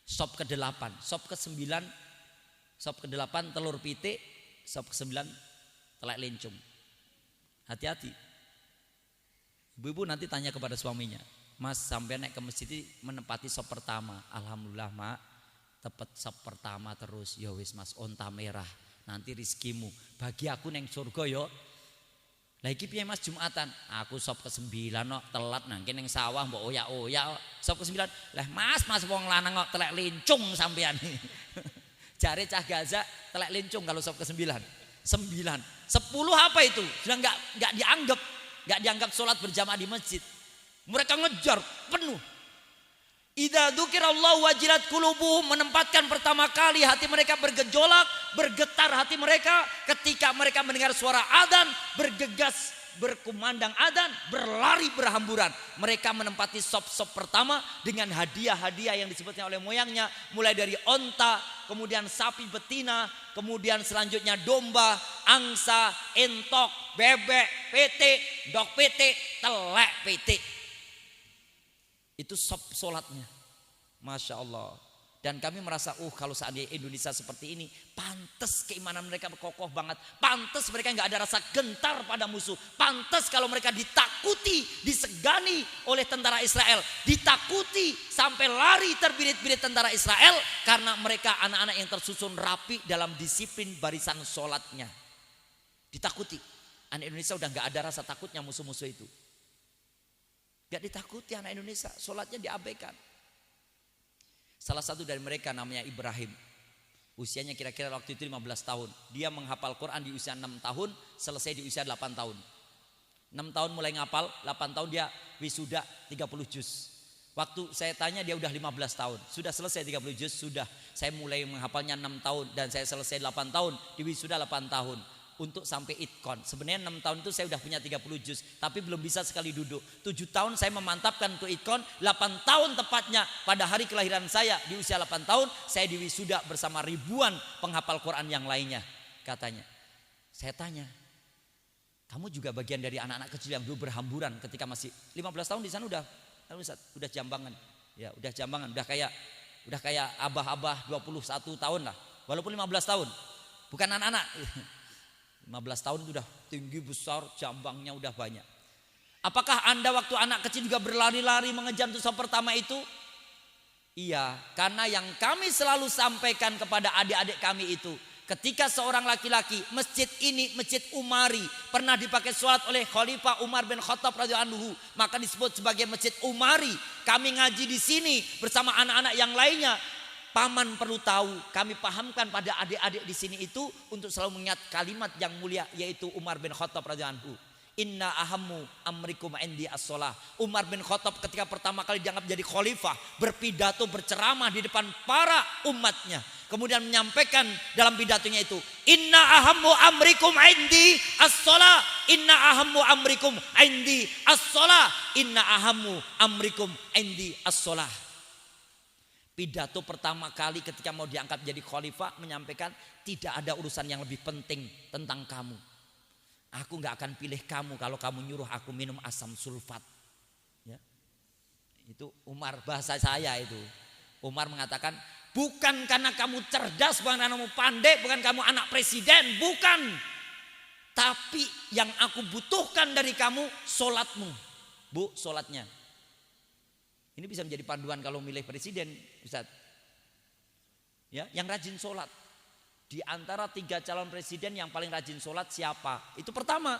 Sop ke-8, sop ke-9 sop ke-8 telur pitik, sop ke-9 telek lencung. Hati-hati. Ibu-ibu nanti tanya kepada suaminya, Mas sampai naik ke masjid menempati sop pertama. Alhamdulillah mak, tepat sop pertama terus. Ya wis mas, onta merah. Nanti rizkimu. Bagi aku neng surga yo. Lagi piye mas Jumatan? Aku sop ke-9 no, telat nangke neng sawah mbok oyak-oyak. Sop ke-9. Lah mas wong lanang kok telek lencung sampean. Jare cah Gaza telek lencung kalau sop ke-9. 9. 10 apa itu? Sudah enggak dianggap sholat berjamaah di masjid. Mereka ngejar penuh. Idza dzukirallahu wajilat qulubuhum, menempatkan pertama kali hati mereka bergejolak, bergetar hati mereka ketika mereka mendengar suara adzan, bergegas berkumandang adzan, berlari berhamburan. Mereka menempati sop-sop pertama dengan hadiah-hadiah yang disebutnya oleh moyangnya, mulai dari onta, kemudian sapi betina, kemudian selanjutnya domba, angsa, entok, bebek, PT, dok PT, telek PT. Itu sop solatnya. Masya Allah. Dan kami merasa kalau seandainya Indonesia seperti ini, pantas keimanan mereka kokoh banget. Pantas mereka gak ada rasa gentar pada musuh. Pantas kalau mereka ditakuti, disegani oleh tentara Israel. Ditakuti sampai lari terbirit-birit tentara Israel. Karena mereka anak-anak yang tersusun rapi dalam disiplin barisan solatnya. Ditakuti. Anak Indonesia udah gak ada rasa takutnya musuh-musuh itu. Gak ditakuti anak Indonesia, sholatnya diabaikan. Salah satu dari mereka namanya Ibrahim. Usianya kira-kira waktu itu 15 tahun. Dia menghafal Quran di usia 6 tahun, selesai di usia 8 tahun. 6 tahun mulai ngapal, 8 tahun dia wisuda 30 juz. Waktu saya tanya dia udah 15 tahun. Sudah selesai 30 juz, sudah. Saya mulai menghafalnya 6 tahun dan saya selesai 8 tahun, di wisuda 8 tahun. Untuk sampai itkon. Sebenarnya 6 tahun itu saya udah punya 30 juz, tapi belum bisa sekali duduk. 7 tahun saya memantapkan untuk itkon, 8 tahun tepatnya pada hari kelahiran saya di usia 8 tahun saya diwisuda bersama ribuan penghafal Quran yang lainnya. Katanya. Saya tanya, kamu juga bagian dari anak-anak kecil yang dulu berhamburan ketika masih 15 tahun di sana udah jambangan. Ya, udah jambangan, udah kayak abah-abah 21 tahun lah. Walaupun 15 tahun. Bukan anak-anak. 15 tahun itu udah tinggi besar, jambangnya udah banyak. Apakah Anda waktu anak kecil juga berlari-lari mengejar tujuan pertama itu? Iya, karena yang kami selalu sampaikan kepada adik-adik kami itu, ketika seorang laki-laki, masjid ini masjid Umari pernah dipakai sholat oleh Khalifah Umar bin Khattab radhiyallahu anhu, maka disebut sebagai masjid Umari. Kami ngaji di sini bersama anak-anak yang lainnya. Paman perlu tahu, kami pahamkan pada adik-adik di sini itu untuk selalu mengingat kalimat yang mulia yaitu Umar bin Khattab radhiyallahu anhu. Inna ahammu amrikum indi as-shalah. Umar bin Khattab ketika pertama kali dianggap jadi khalifah, berpidato berceramah di depan para umatnya. Kemudian menyampaikan dalam pidatonya itu, Inna ahammu amrikum indi as-shalah. Inna ahammu amrikum indi as-shalah. Inna ahammu amrikum indi as-shalah. Pidato pertama kali ketika mau diangkat jadi khalifah menyampaikan tidak ada urusan yang lebih penting tentang kamu. Aku nggak akan pilih kamu kalau kamu nyuruh aku minum asam sulfat. Ya. Itu Umar, bahasa saya itu. Umar mengatakan, bukan karena kamu cerdas, bukan karena kamu pandai, bukan kamu anak presiden, bukan. Tapi yang aku butuhkan dari kamu sholatmu. Bu, sholatnya. Ini bisa menjadi panduan kalau milih presiden, Ustaz. Ya, yang rajin sholat. Di antara 3 calon presiden yang paling rajin sholat siapa? Itu pertama.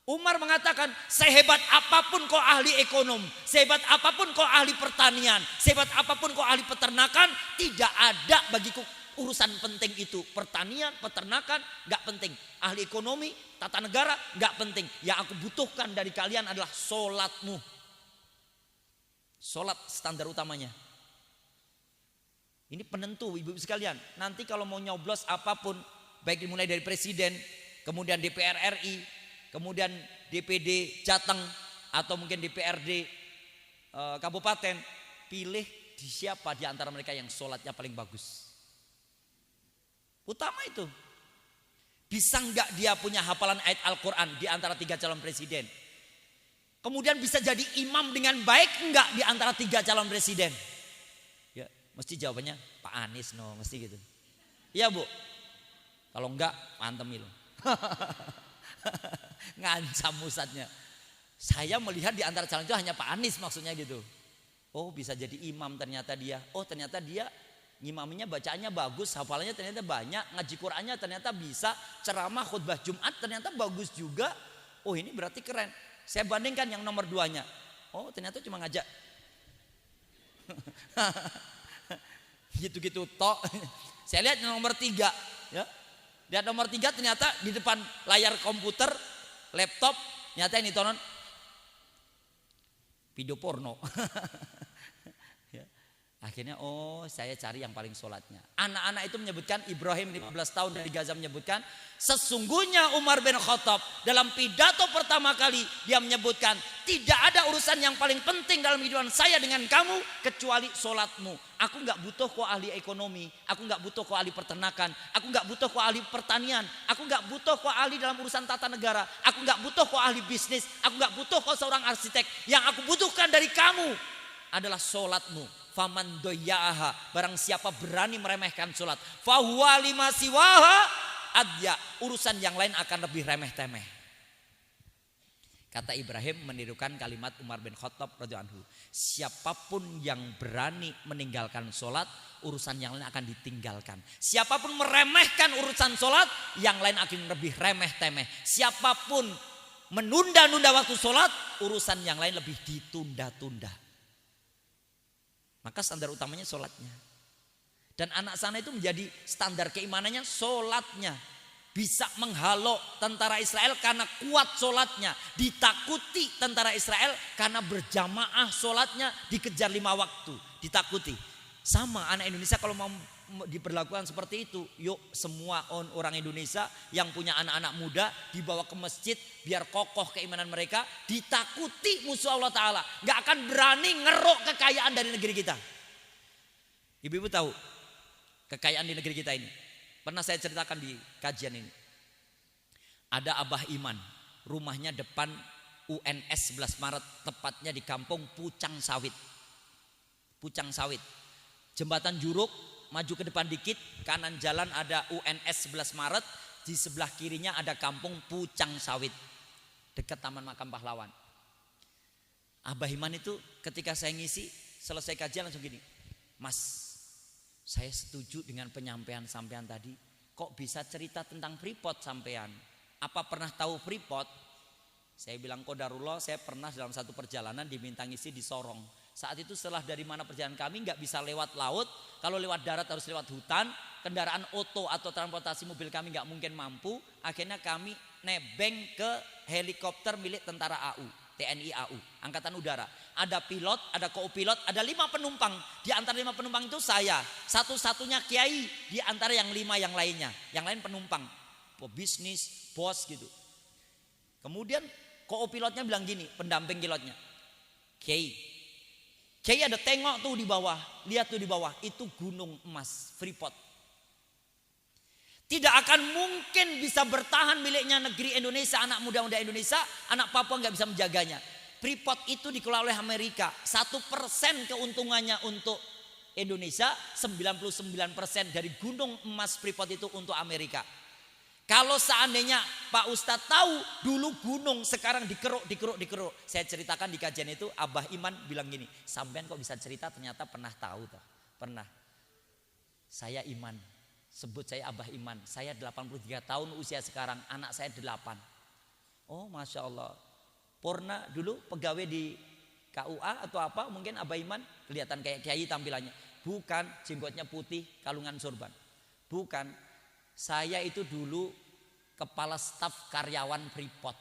Umar mengatakan, sehebat apapun kau ahli ekonom, sehebat apapun kau ahli pertanian, sehebat apapun kau ahli peternakan, tidak ada bagiku urusan penting itu. Pertanian, peternakan, gak penting. Ahli ekonomi, tata negara, gak penting. Yang aku butuhkan dari kalian adalah sholatmu. Sholat standar utamanya. Ini penentu ibu-ibu sekalian. Nanti kalau mau nyoblos apapun, baik dimulai dari presiden, kemudian DPR RI, kemudian DPD Jateng, atau mungkin DPRD kabupaten, pilih di siapa di antara mereka yang sholatnya paling bagus. Utama itu. Bisa enggak dia punya hafalan ayat Al-Quran di antara 3 calon presiden? Kemudian bisa jadi imam dengan baik enggak di antara 3 calon presiden? Ya, mesti jawabannya Pak Anies no, mesti gitu. Iya Bu. Kalau enggak, antem loh. Ngancam ustadznya. Saya melihat di antara calon itu hanya Pak Anies maksudnya gitu. Oh bisa jadi imam ternyata dia. Oh ternyata dia ngimaminya bacaannya bagus, hafalannya ternyata banyak, ngaji Qur'annya ternyata bisa, ceramah khutbah Jumat ternyata bagus juga. Oh ini berarti keren. Saya bandingkan yang nomor 2-nya. Oh ternyata cuma ngajak. Gitu-gitu tok. Saya lihat yang nomor 3 ya. Lihat nomor 3 ternyata di depan layar komputer, laptop, ternyata ini tonton video porno. Ya. Akhirnya oh saya cari yang paling sholatnya. Anak-anak itu menyebutkan, Ibrahim 15 tahun dari Gaza menyebutkan, sesungguhnya Umar bin Khattab dalam pidato pertama kali dia menyebutkan, tidak ada urusan yang paling penting dalam kehidupan saya dengan kamu kecuali sholatmu. Aku gak butuh kau ahli ekonomi, aku gak butuh kau ahli peternakan, aku gak butuh kau ahli pertanian, aku gak butuh kau ahli dalam urusan tata negara, aku gak butuh kau ahli bisnis, aku gak butuh kau seorang arsitek. Yang aku butuhkan dari kamu adalah sholatmu. Faman doya'aha, barang siapa berani meremehkan sholat, fahuwa lima siwaha adya, urusan yang lain akan lebih remeh-temeh. Kata Ibrahim menirukan kalimat Umar bin Khattab radhiyallahu anhu. Siapapun yang berani meninggalkan sholat, urusan yang lain akan ditinggalkan. Siapapun meremehkan urusan sholat, yang lain akan lebih remeh-temeh. Siapapun menunda-nunda waktu sholat, urusan yang lain lebih ditunda-tunda. Maka standar utamanya sholatnya. Dan anak sana itu menjadi standar keimanannya sholatnya. Bisa menghalau tentara Israel karena kuat sholatnya. Ditakuti tentara Israel karena berjamaah sholatnya, dikejar 5 waktu. Ditakuti. Sama anak Indonesia kalau mau diperlakukan seperti itu, yuk semua orang Indonesia yang punya anak-anak muda dibawa ke masjid biar kokoh keimanan mereka. Ditakuti musuh Allah Ta'ala, gak akan berani ngeruk kekayaan dari negeri kita. Ibu-ibu tahu kekayaan di negeri kita ini, pernah saya ceritakan di kajian ini. Ada Abah Iman, rumahnya depan UNS 11 Maret, tepatnya di kampung Pucang Sawit. Pucang Sawit, jembatan Juruk, maju ke depan dikit, kanan jalan ada UNS 11 Maret, di sebelah kirinya ada kampung Pucang Sawit, dekat Taman Makam Pahlawan. Abah Iman itu ketika saya ngisi, selesai kajian langsung gini, Mas, saya setuju dengan penyampaian sampean tadi. Kok bisa cerita tentang Freeport sampean? Apa pernah tahu Freeport? Saya bilang qadarullah, saya pernah dalam satu perjalanan diminta ngisi di Sorong. Saat itu setelah dari mana perjalanan kami nggak bisa lewat laut, kalau lewat darat harus lewat hutan, kendaraan oto atau transportasi mobil kami nggak mungkin mampu. Akhirnya kami nebeng ke helikopter milik tentara AU, TNI AU, Angkatan Udara. Ada pilot, ada co-pilot, ada 5 penumpang. Di antara 5 penumpang itu saya, satu-satunya kiai di antara yang 5 yang lainnya. Yang lain penumpang, bisnis, bos gitu. Kemudian co-pilotnya bilang gini, pendamping pilotnya, Kiai ada tengok tuh di bawah, lihat tuh di bawah, itu gunung emas Freeport. Tidak akan mungkin bisa bertahan miliknya negeri Indonesia, anak muda-muda Indonesia, anak Papua nggak bisa menjaganya. Freeport itu dikelola oleh Amerika. 1% keuntungannya untuk Indonesia, 99% dari gunung emas Freeport itu untuk Amerika. Kalau seandainya Pak Ustadz tahu dulu gunung sekarang dikeruk. Saya ceritakan di kajian itu, Abah Iman bilang gini, sampean kok bisa cerita ternyata pernah tahu toh. Pernah. Saya Iman, sebut saya Abah Iman. Saya 83 tahun usia sekarang, anak saya 8. Oh Masya Allah. Purna dulu pegawai di KUA atau apa, mungkin Abah Iman kelihatan kayak kiai tampilannya. Bukan, jenggotnya putih, kalungan sorban. Bukan, saya itu dulu kepala staf karyawan Freeport.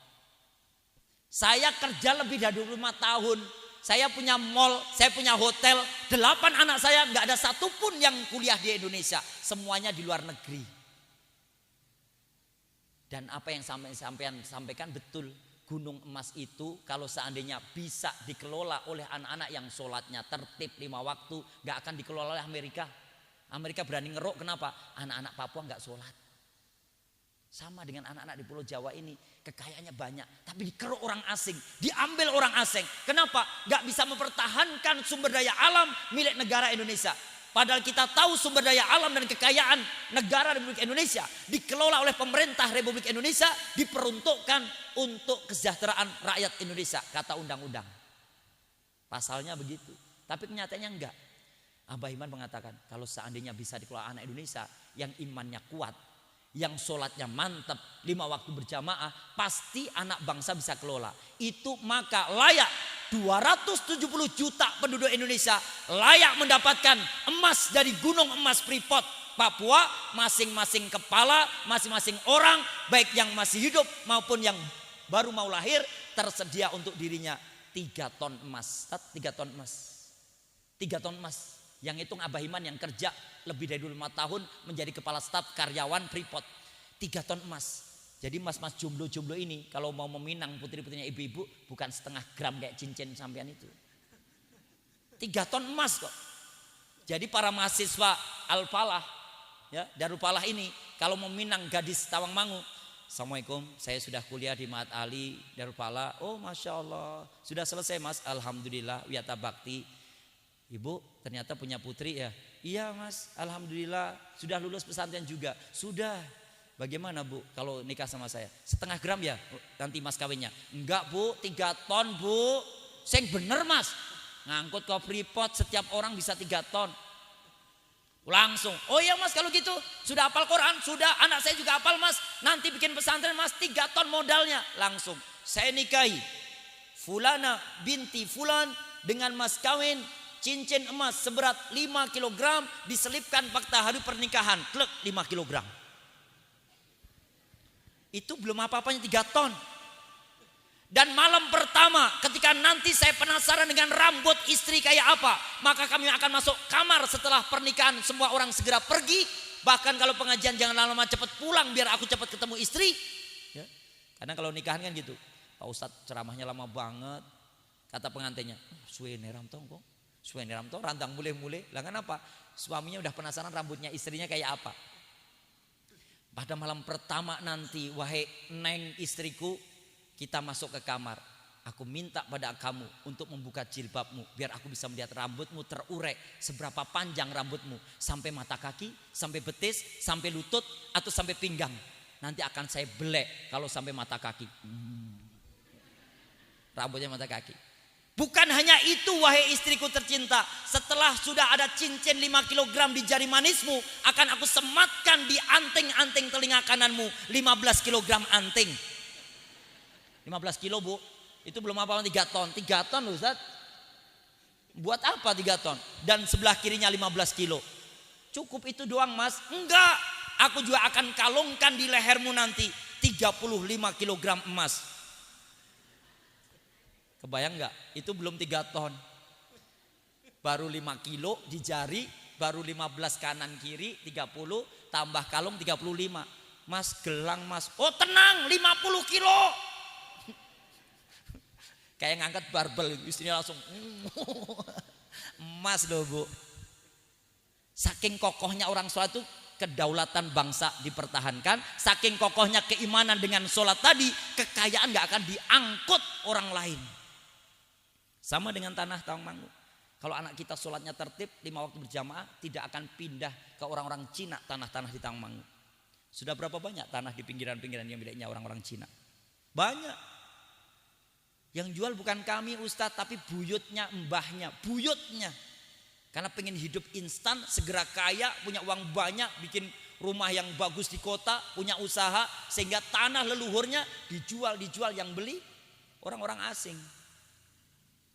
Saya kerja lebih dari 25 tahun. Saya punya mall, saya punya hotel. 8 anak saya nggak ada satupun yang kuliah di Indonesia. Semuanya di luar negeri. Dan apa yang sampean sampaikan betul. Gunung emas itu kalau seandainya bisa dikelola oleh anak-anak yang sholatnya tertib 5 waktu, nggak akan dikelola oleh Amerika. Amerika berani ngeruk, kenapa? Anak-anak Papua nggak sholat. Sama dengan anak-anak di Pulau Jawa ini, kekayaannya banyak, tapi dikeruk orang asing, diambil orang asing. Kenapa? Nggak bisa mempertahankan sumber daya alam milik negara Indonesia. Padahal kita tahu sumber daya alam dan kekayaan negara Republik Indonesia dikelola oleh pemerintah Republik Indonesia, diperuntukkan untuk kesejahteraan rakyat Indonesia, kata undang-undang. Pasalnya begitu, tapi kenyataannya enggak. Abah Iman mengatakan kalau seandainya bisa dikelola anak Indonesia yang imannya kuat, yang sholatnya mantap 5 waktu berjamaah, pasti anak bangsa bisa kelola. Itu maka layak 270 juta penduduk Indonesia layak mendapatkan emas dari gunung emas Freeport Papua. Masing-masing kepala, masing-masing orang, baik yang masih hidup maupun yang baru mau lahir, tersedia untuk dirinya 3 ton emas. 3 ton emas. 3 ton emas. Yang hitung Abah Iman yang kerja lebih dari 25 tahun menjadi kepala staf karyawan Freeport. 3 ton emas. Jadi mas-mas jomblo-jomblo ini kalau mau meminang putri-putrinya ibu-ibu, bukan setengah gram kayak cincin sampean itu. 3 ton emas kok. Jadi para mahasiswa Al-Falah, ya, Darul Falah ini kalau meminang gadis Tawangmangu, Assalamualaikum, saya sudah kuliah di Mahat Ali Darul Falah. Oh Masya Allah, sudah selesai mas, Alhamdulillah, wiyata bakti. Ibu ternyata punya putri ya? Iya mas, Alhamdulillah, sudah lulus pesantren juga. Sudah. Bagaimana bu kalau nikah sama saya? Setengah gram ya nanti mas kawinnya? Enggak bu, 3 ton bu. Sing bener mas, ngangkut ke Freeport setiap orang bisa 3 ton. Langsung, oh iya mas kalau gitu sudah hafal Quran? Sudah, anak saya juga hafal mas. Nanti bikin pesantren mas, 3 ton modalnya. Langsung saya nikahi Fulana binti Fulan dengan mas kawin cincin emas seberat 5 kg, diselipkan fakta hari pernikahan, klek 5 kg. Itu belum apa-apanya 3 ton. Dan malam pertama ketika nanti saya penasaran dengan rambut istri kayak apa, maka kami akan masuk kamar setelah pernikahan, semua orang segera pergi. Bahkan kalau pengajian jangan lama-lama, cepat pulang biar aku cepat ketemu istri ya. Karena kalau nikahan kan gitu, Pak Ustadz ceramahnya lama banget, kata pengantinnya, suwe neram tong kok, suwe neram tong rantang mulai-mulai. Lah kenapa? Suaminya udah penasaran rambutnya istrinya kayak apa. Pada malam pertama nanti, wahai neng istriku, kita masuk ke kamar. Aku minta pada kamu untuk membuka jilbabmu biar aku bisa melihat rambutmu terurek seberapa panjang rambutmu, sampai mata kaki, sampai betis, sampai lutut, atau sampai pinggang. Nanti akan saya belek kalau sampai mata kaki. Rambutnya mata kaki. Bukan hanya itu wahai istriku tercinta, setelah sudah ada cincin 5 kg di jari manismu, akan aku sematkan di anting-anting telinga kananmu 15 kg anting. 15 kilo bu, itu belum apa-apa 3 ton. 3 ton Ustaz, buat apa 3 ton? Dan sebelah kirinya 15 kilo. Cukup itu doang mas? Enggak, aku juga akan kalungkan di lehermu nanti 35 kg emas. Kebayang nggak? Itu belum 3 ton. Baru 5 kilo di jari, baru 15 kanan kiri, 30, tambah kalung 35. Mas gelang mas. Oh tenang, 50 kilo. Kayak ngangkat barbel, istrinya langsung emas loh bu. Saking kokohnya orang sholat itu kedaulatan bangsa dipertahankan. Saking kokohnya keimanan dengan sholat tadi, kekayaan gak akan diangkut orang lain. Sama dengan tanah Tawangmangu. Kalau anak kita sholatnya tertib 5 waktu berjamaah, tidak akan pindah ke orang-orang Cina tanah-tanah di Tawangmangu. Sudah berapa banyak tanah di pinggiran-pinggiran yang miliknya orang-orang Cina? Banyak. Yang jual bukan kami Ustadz, tapi buyutnya, mbahnya, buyutnya. Karena pengen hidup instan, segera kaya, punya uang banyak, bikin rumah yang bagus di kota, punya usaha, sehingga tanah leluhurnya dijual yang beli orang-orang asing.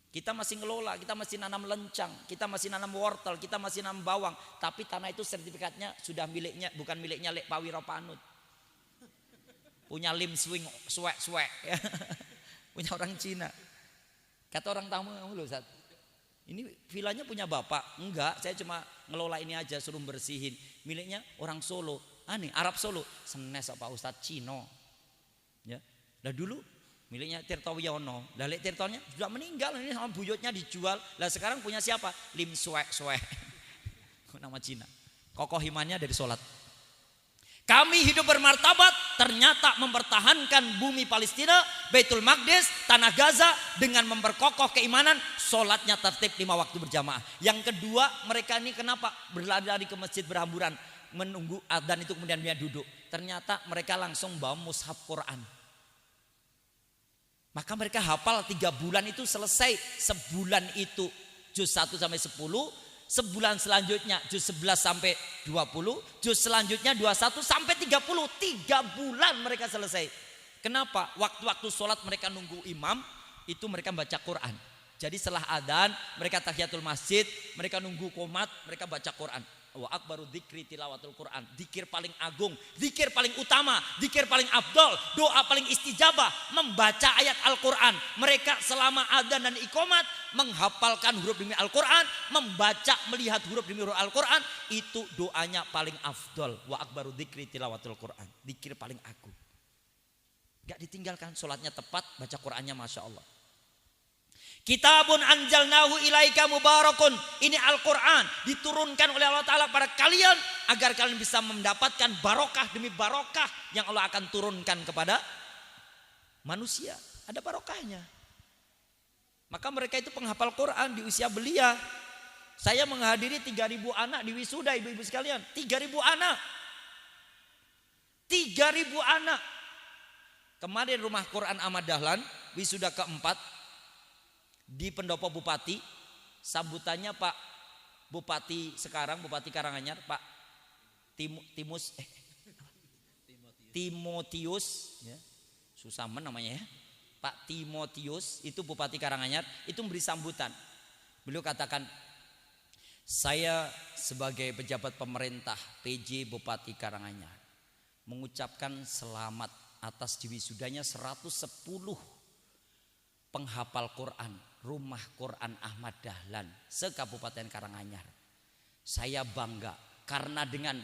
Kita masih ngelola, kita masih nanam lencang, kita masih nanam wortel, kita masih nanam bawang, tapi tanah itu sertifikatnya sudah miliknya, bukan miliknya Lek Pawiro Panut. Punya lim swing swek ya. Punya orang Cina. Kata orang tamu loh, Ustaz, ini vilanya punya bapak? Enggak, saya cuma ngelola ini aja, suruh bersihin. Miliknya orang Solo, aneh, Arab Solo. Senes Pak Ustadz Cino. Ya, lah dulu miliknya Tirto Wiono. Lah Lek Tirtonya sudah meninggal, ini sama buyutnya dijual. Lah sekarang punya siapa? Lim Swek. Nama Cina. Kokoh imannya dari sholat. Kami hidup bermartabat, ternyata mempertahankan bumi Palestina, Baitul Maqdis, tanah Gaza dengan memperkokoh keimanan, sholatnya tertib 5 waktu berjamaah. Yang kedua, mereka ini kenapa berlari ke masjid berhamburan menunggu adzan itu kemudian dia duduk. Ternyata mereka langsung bawa mushaf Quran. Maka mereka hafal 3 bulan itu selesai. Sebulan itu juz 1 sampai 10. Sebulan selanjutnya juz 11 sampai 20, juz selanjutnya 21 sampai 30. 3 bulan mereka selesai. Kenapa? Waktu-waktu sholat mereka nunggu imam, itu mereka baca Quran. Jadi setelah adzan mereka tahiyatul masjid, mereka nunggu qomat, mereka baca Quran. Wa akbaru dzikri tilawatul Quran. Dzikir paling agung, dzikir paling utama, dzikir paling afdol, doa paling istijabah, membaca ayat Al-Quran. Mereka selama adzan dan iqamat menghafalkan huruf demi Al-Quran, membaca, melihat huruf demi huruf Al-Quran. Itu doanya paling afdol. Wa akbaru dzikri tilawatul Quran. Dzikir paling agung. Gak ditinggalkan, sholatnya tepat, baca Qurannya Masya Allah. Kitabun anjalnahu ilaika mubarakun. Ini Al-Quran diturunkan oleh Allah Ta'ala pada kalian agar kalian bisa mendapatkan barokah demi barokah yang Allah akan turunkan kepada manusia. Ada barokahnya. Maka mereka itu penghafal Quran di usia belia. Saya menghadiri 3.000 anak di wisuda, ibu-ibu sekalian. 3.000 anak. 3.000 anak. Kemarin rumah Quran Ahmad Dahlan wisuda keempat di Pendopo Bupati, sambutannya Pak Bupati sekarang, Bupati Karanganyar, Pak Timotius, ya, susah namanya ya, Pak Timotius itu Bupati Karanganyar, itu memberi sambutan. Beliau katakan, saya sebagai pejabat pemerintah PJ Bupati Karanganyar mengucapkan selamat atas diwisudanya 110 penghafal Quran Rumah Quran Ahmad Dahlan se-Kabupaten Karanganyar. Saya bangga karena dengan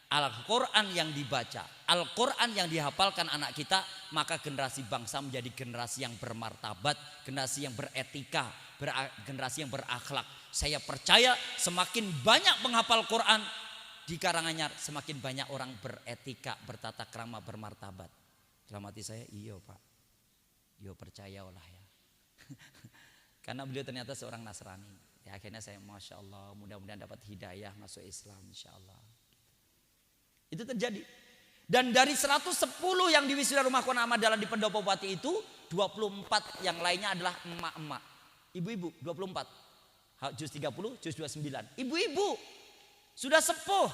Al-Quran yang dibaca, Al-Quran yang dihafalkan anak kita, maka generasi bangsa menjadi generasi yang bermartabat, generasi yang beretika, generasi yang berakhlak. Saya percaya semakin banyak penghafal Quran di Karanganyar, semakin banyak orang beretika, bertata krama, bermartabat. Dalam hati saya, iya Pak, iya percaya olah ya. Karena beliau ternyata seorang Nasrani. Ya, akhirnya saya Masya Allah, mudah-mudahan dapat hidayah masuk Islam Insya Allah. Itu terjadi. Dan dari 110 yang di wisuda rumah Quran Ahmad Dahlan di Pendopo Bupati itu, 24 yang lainnya adalah emak-emak. Ibu-ibu 24. Juz 30, juz 29. Ibu-ibu sudah sepuh.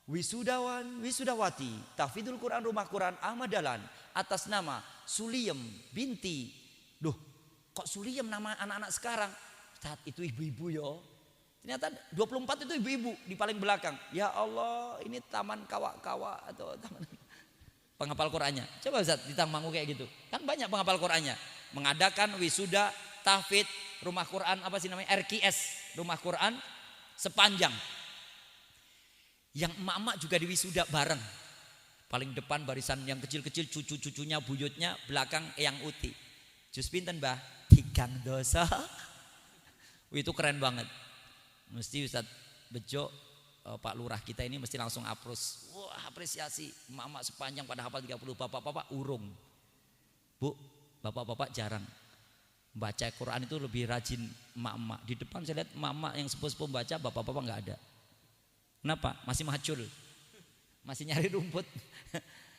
Wisudawan, wisudawati, tahfidzul Quran rumah Quran Ahmad Dahlan atas nama Suliem binti. Duh, kok Suliem nama anak-anak sekarang? Saat itu ibu-ibu yo. Ternyata 24 itu ibu-ibu di paling belakang. Ya Allah, ini taman kawa-kawa atau taman penghafal Qurannya. Coba Ustaz di Tawangmangu kayak gitu. Kan banyak penghafal Qurannya. Mengadakan wisuda, tahfidz, rumah Quran apa sih namanya? RQS, rumah Quran sepanjang. Yang emak-emak juga di wisuda bareng. Paling depan barisan yang kecil-kecil, cucu-cucunya, buyutnya, belakang Eyang Uti. Jus pinten Mbah? 3 dosa. Itu keren banget. Mesti Ustaz Bejo Pak Lurah kita ini mesti langsung apros. Wah, apresiasi emak-emak sepanjang pada hafal 30, bapak-bapak urung. Bu, bapak-bapak jarang baca Quran, itu lebih rajin emak-emak. Di depan saya lihat emak-emak yang sepuh-sepuh baca, bapak-bapak nggak ada. Kenapa? Masih macul, masih nyari rumput.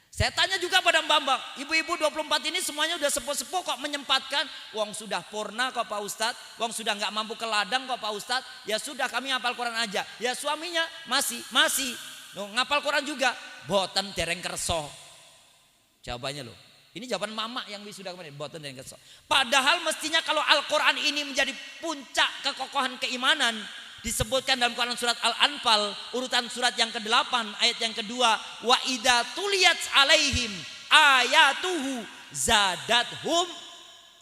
Saya tanya juga pada mbak-mbak, ibu-ibu 24 ini semuanya udah sepuh-sepuh kok menyempatkan. Wong sudah purna kok Pak Ustadz, wong sudah nggak mampu ke ladang kok Pak Ustadz. Ya sudah, kami hafal Quran aja. Ya suaminya masih ngapal Quran juga. Boten dereng kerso. Jawabannya loh. Ini jawaban mama yang wisuda kemarin, boten dereng kerso. Padahal mestinya kalau Al-Quran ini menjadi puncak kekokohan keimanan, disebutkan dalam Quran surat Al-Anfal urutan surat yang ke-8 ayat yang kedua, wa idza tuliyat alaihim ayatuhu zadathum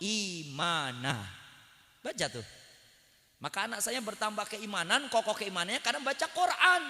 imana. Baca tuh. Maka anak saya bertambah keimanan, kokoh keimanannya karena baca Quran.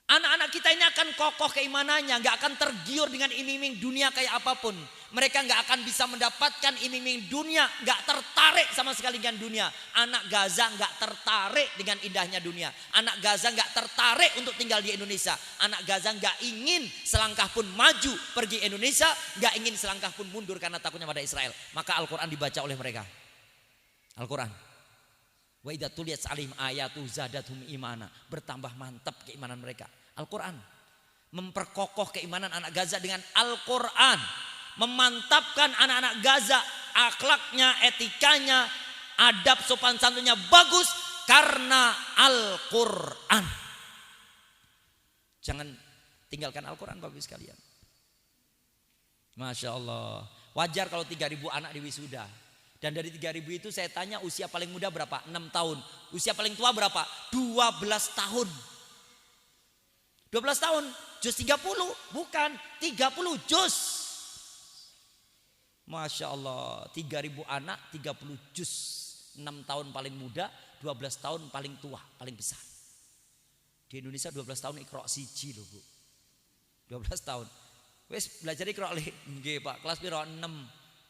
Anak-anak kita ini akan kokoh keimanannya, gak akan tergiur dengan iming-iming dunia kayak apapun. Mereka gak akan bisa mendapatkan iming-iming dunia, gak tertarik sama sekali dengan dunia. Anak Gaza gak tertarik dengan indahnya dunia. Anak Gaza gak tertarik untuk tinggal di Indonesia. Anak Gaza gak ingin selangkah pun maju pergi Indonesia, gak ingin selangkah pun mundur karena takutnya pada Israel. Maka Al-Quran dibaca oleh mereka. Al-Quran. Wa idza tuliyat alaihim ayatu zadathum imana, bertambah mantap keimanan mereka. Al-Quran memperkokoh keimanan anak Gaza dengan Al-Quran, memantapkan anak-anak Gaza akhlaknya, etikanya, adab sopan santunnya bagus karena Al-Quran. Jangan tinggalkan Al-Quran Bapak Ibu sekalian. Masya Allah, wajar kalau 3.000 anak di wisuda. Dan dari 3.000 itu saya tanya usia paling muda berapa? 6 tahun. Usia paling tua berapa? 12 tahun. 12 tahun. Juz 30? Bukan. 30 juz. Masya Allah. 3.000 anak 30 juz. 6 tahun paling muda, 12 tahun paling tua, paling besar. Di Indonesia 12 tahun Iqra siji loh Bu. 12 tahun. Wes belajar Iqra nggih Pak. Kelas piro 6.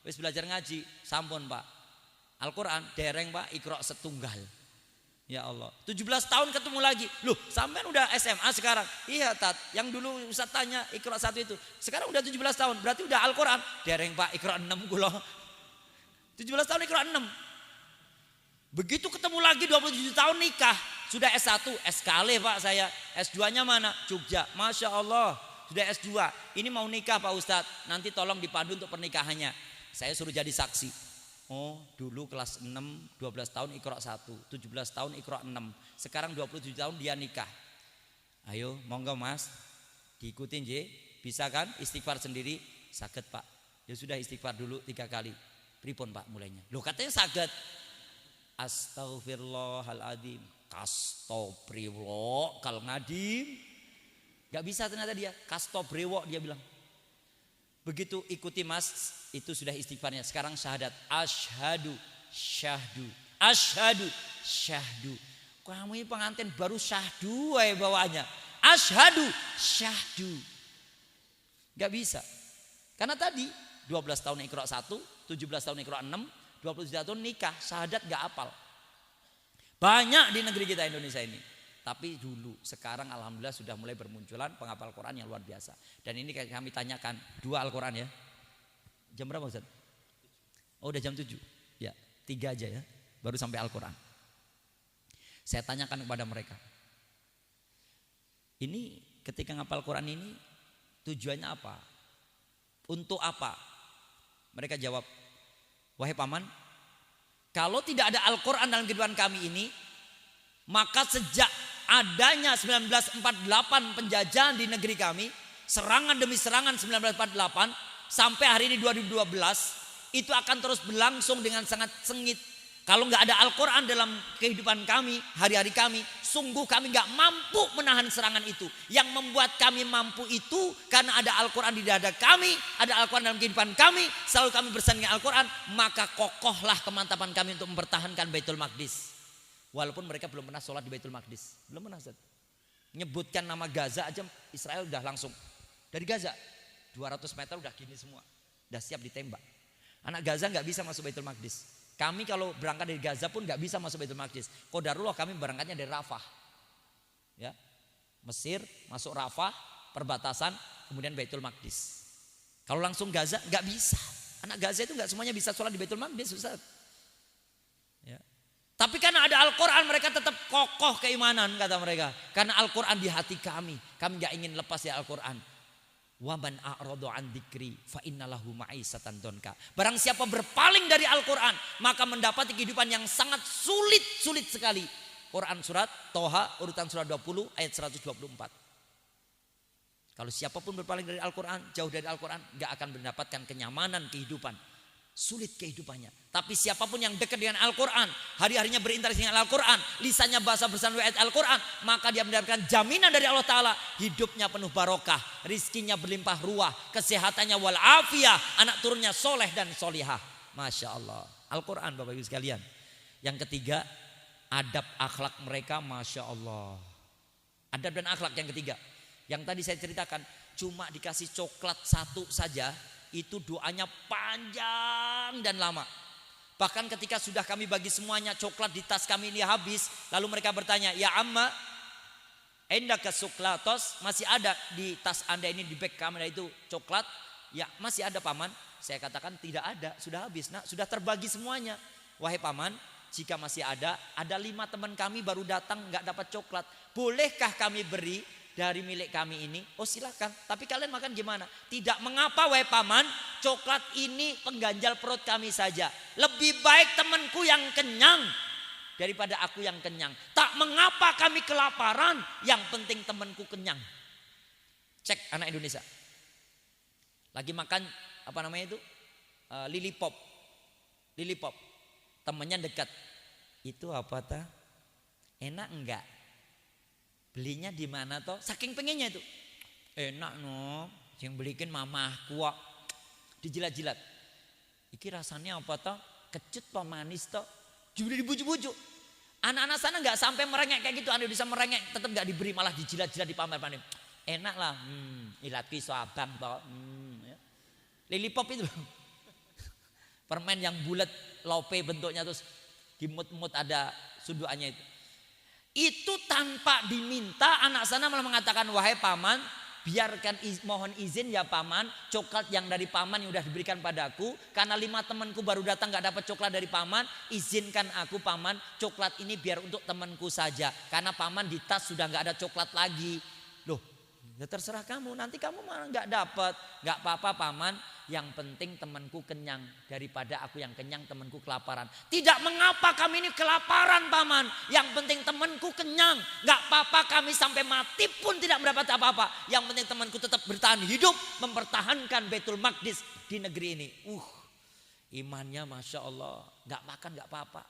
Wis belajar ngaji, sampun Pak. Al-Quran dereng Pak, Iqra setunggal. Ya Allah, 17 tahun ketemu lagi. Loh, sampean udah SMA sekarang. Iya Tat, yang dulu Ustaz tanya Iqra 1 itu. Sekarang udah 17 tahun, berarti udah Al-Quran. Dereng Pak, Iqra 6 kula. 17 tahun Iqra 6. Begitu ketemu lagi 27 tahun nikah. Sudah S1, SKL Pak saya. S2-nya mana? Jogja. Masya Allah, sudah S2. Ini mau nikah Pak Ustaz. Nanti tolong dipandu untuk pernikahannya. Saya suruh jadi saksi. Oh, dulu kelas 6, 12 tahun Iqra 1, 17 tahun Iqra 6. Sekarang 27 tahun dia nikah. Ayo, monggo Mas. Diikutin je. Bisa kan istighfar sendiri? Saged Pak. Ya sudah istighfar dulu 3 kali. Pripun Pak mulainya? Loh katanya saged. Astaghfirullahaladzim. Kastobriwo kal ngadim. Gak bisa ternyata dia. Kastobriwo dia bilang. Begitu ikuti Mas, itu sudah istighfarnya. Sekarang syahadat. Asyhadu, syahdu. Asyhadu, syahdu. Kamu ini pengantin baru syahdu aja bawaannya. Asyhadu, syahdu. Gak bisa. Karena tadi 12 tahun Iqra 1, 17 tahun Iqra 6, 27 tahun nikah, syahadat gak hafal. Banyak di negeri kita Indonesia ini. Tapi dulu, sekarang alhamdulillah sudah mulai bermunculan penghafal Quran yang luar biasa. Dan ini kami tanyakan, 2 Al-Quran ya. Jam berapa Ustaz? Oh udah jam 7. Ya, 3 aja ya. Baru sampai Al-Quran. Saya tanyakan kepada mereka. Ini ketika ngapal Quran ini tujuannya apa? Untuk apa? Mereka jawab, wahai paman, kalau tidak ada Al-Quran dalam kehidupan kami ini, maka sejak adanya 1948 penjajahan di negeri kami, serangan demi serangan 1948 sampai hari ini 2012, itu akan terus berlangsung dengan sangat sengit. Kalau nggak ada Al-Quran dalam kehidupan kami, hari-hari kami, sungguh kami nggak mampu menahan serangan itu. Yang membuat kami mampu itu karena ada Al-Quran di dada kami, ada Al-Quran dalam kehidupan kami, selalu kami bersanding dengan Al-Quran, maka kokohlah kemantapan kami untuk mempertahankan Baitul Maqdis. Walaupun mereka belum pernah sholat di Baitul Maqdis. Belum pernah Ustaz. Nyebutkan nama Gaza aja Israel udah langsung. Dari Gaza 200 meter udah gini semua. Udah siap ditembak. Anak Gaza gak bisa masuk Baitul Maqdis. Kami kalau berangkat dari Gaza pun nggak bisa masuk Baitul Maqdis. Qadarullah kami berangkatnya dari Rafah. Ya. Mesir, masuk Rafah, perbatasan, kemudian Baitul Maqdis. Kalau langsung Gaza nggak bisa. Anak Gaza itu nggak semuanya bisa sholat di Baitul Maqdis, Ustaz. Ya. Tapi karena ada Al-Quran mereka tetap kokoh keimanan kata mereka. Karena Al-Quran di hati kami. Kami nggak ingin lepas dari Al-Quran. Wa man a'radu an dzikri fa innalahu ma'isatan donka. Barang siapa berpaling dari Al-Quran maka mendapati kehidupan yang sangat sulit sekali. Quran surat Toha urutan surat 20 ayat 124. Kalau siapapun berpaling dari Al-Quran, jauh dari Al-Quran, gak akan mendapatkan kenyamanan kehidupan. Sulit kehidupannya. Tapi siapapun yang dekat dengan Al-Quran, hari-harinya berinteraksi dengan Al-Quran, lisannya bahasa bersama ayat Al-Quran, maka dia mendapatkan jaminan dari Allah Ta'ala. Hidupnya penuh barokah, rizkinya berlimpah ruah, kesehatannya walafiah, anak turunnya soleh dan solihah. Masya Allah. Al-Quran Bapak Ibu sekalian. Yang ketiga, adab akhlak mereka Masya Allah. Adab dan akhlak yang ketiga. Yang tadi saya ceritakan, cuma dikasih coklat satu saja, itu doanya panjang dan lama. Bahkan ketika sudah kami bagi semuanya, coklat di tas kami ini habis, lalu mereka bertanya, ya amma, endaka suklatos, masih ada di tas anda ini, di bag kami itu coklat? Ya masih ada paman. Saya katakan tidak ada, sudah habis. Nah sudah terbagi semuanya. Wahai paman, jika masih ada 5 teman kami baru datang nggak dapat coklat, bolehkah kami beri dari milik kami ini? Oh silakan. Tapi kalian makan gimana? Tidak mengapa wahai paman, coklat ini pengganjal perut kami saja. Lebih baik temanku yang kenyang daripada aku yang kenyang. Tak mengapa kami kelaparan, yang penting temanku kenyang. Cek anak Indonesia. Lagi makan apa namanya itu? Lili pop. Temennya dekat. Itu apa ta? Enak enggak? Belinya di mana toh? Saking pengennya itu. Enak no. Yang belikin mamahku kok. Dijilat-jilat. Iki rasanya apa toh? Kecut apa manis toh? Juga dibujuk-bujuk. Anak-anak sana nggak sampai merengek kayak gitu. Anda bisa merengek, tetap nggak diberi, malah dijilat-jilat dipamer-pamer. Enak lah. Ilatki soabang toh. Ya. Lili pop itu. Permen yang bulat, lope bentuknya terus dimut-mut ada sunduannya itu. Itu tanpa diminta, anak sana malah mengatakan, wahai paman, biarkan mohon izin ya paman, coklat yang dari paman yang sudah diberikan padaku, karena 5 temanku baru datang gak dapat coklat dari paman, izinkan aku paman, coklat ini biar untuk temanku saja, karena paman di tas sudah gak ada coklat lagi. Loh, ya terserah kamu, nanti kamu malah gak dapat, gak apa-apa paman. Yang penting temanku kenyang, daripada aku yang kenyang temanku kelaparan. Tidak mengapa kami ini kelaparan paman, yang penting temanku kenyang. Gak apa-apa kami sampai mati pun tidak mendapat apa-apa. Yang penting temanku tetap bertahan hidup, mempertahankan Baitul Maqdis di negeri ini. Imannya Masya Allah. Gak makan gak apa-apa.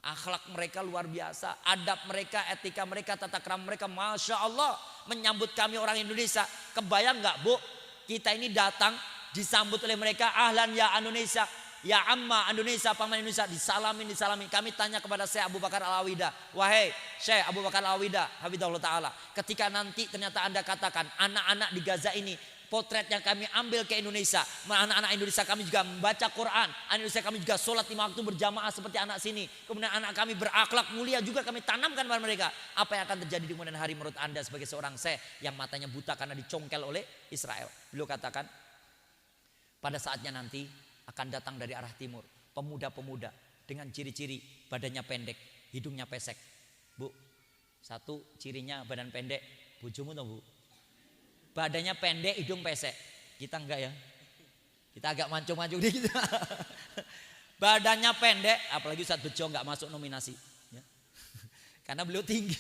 Akhlak mereka luar biasa, adab mereka, etika mereka, tata krama mereka Masya Allah. Menyambut kami orang Indonesia. Kebayang gak Bu, kita ini datang disambut oleh mereka, ahlan ya Indonesia, ya amma Indonesia, paman Indonesia, disalamin. Kami tanya kepada Syekh Abu Bakar Al-Awida, wahai Syekh Abu Bakar Al-Awida, hafizahullah ta'ala, ketika nanti ternyata Anda katakan anak-anak di Gaza ini, potret yang kami ambil ke Indonesia, anak-anak Indonesia kami juga membaca Quran, anak Indonesia kami juga sholat 5 waktu berjamaah seperti anak sini, kemudian anak kami berakhlak mulia juga kami tanamkan pada mereka. Apa yang akan terjadi di kemudian hari menurut Anda sebagai seorang Syekh yang matanya buta karena dicongkel oleh Israel? Beliau katakan, pada saatnya nanti akan datang dari arah timur pemuda-pemuda dengan ciri-ciri badannya pendek, hidungnya pesek. Bu, satu cirinya badan pendek, bojomu tuh Bu. Badannya pendek, hidung pesek. Kita enggak ya. Kita agak mancung-mancung dikit. Badannya pendek, apalagi Ustadz Bejo enggak masuk nominasi. Ya. Karena beliau tinggi,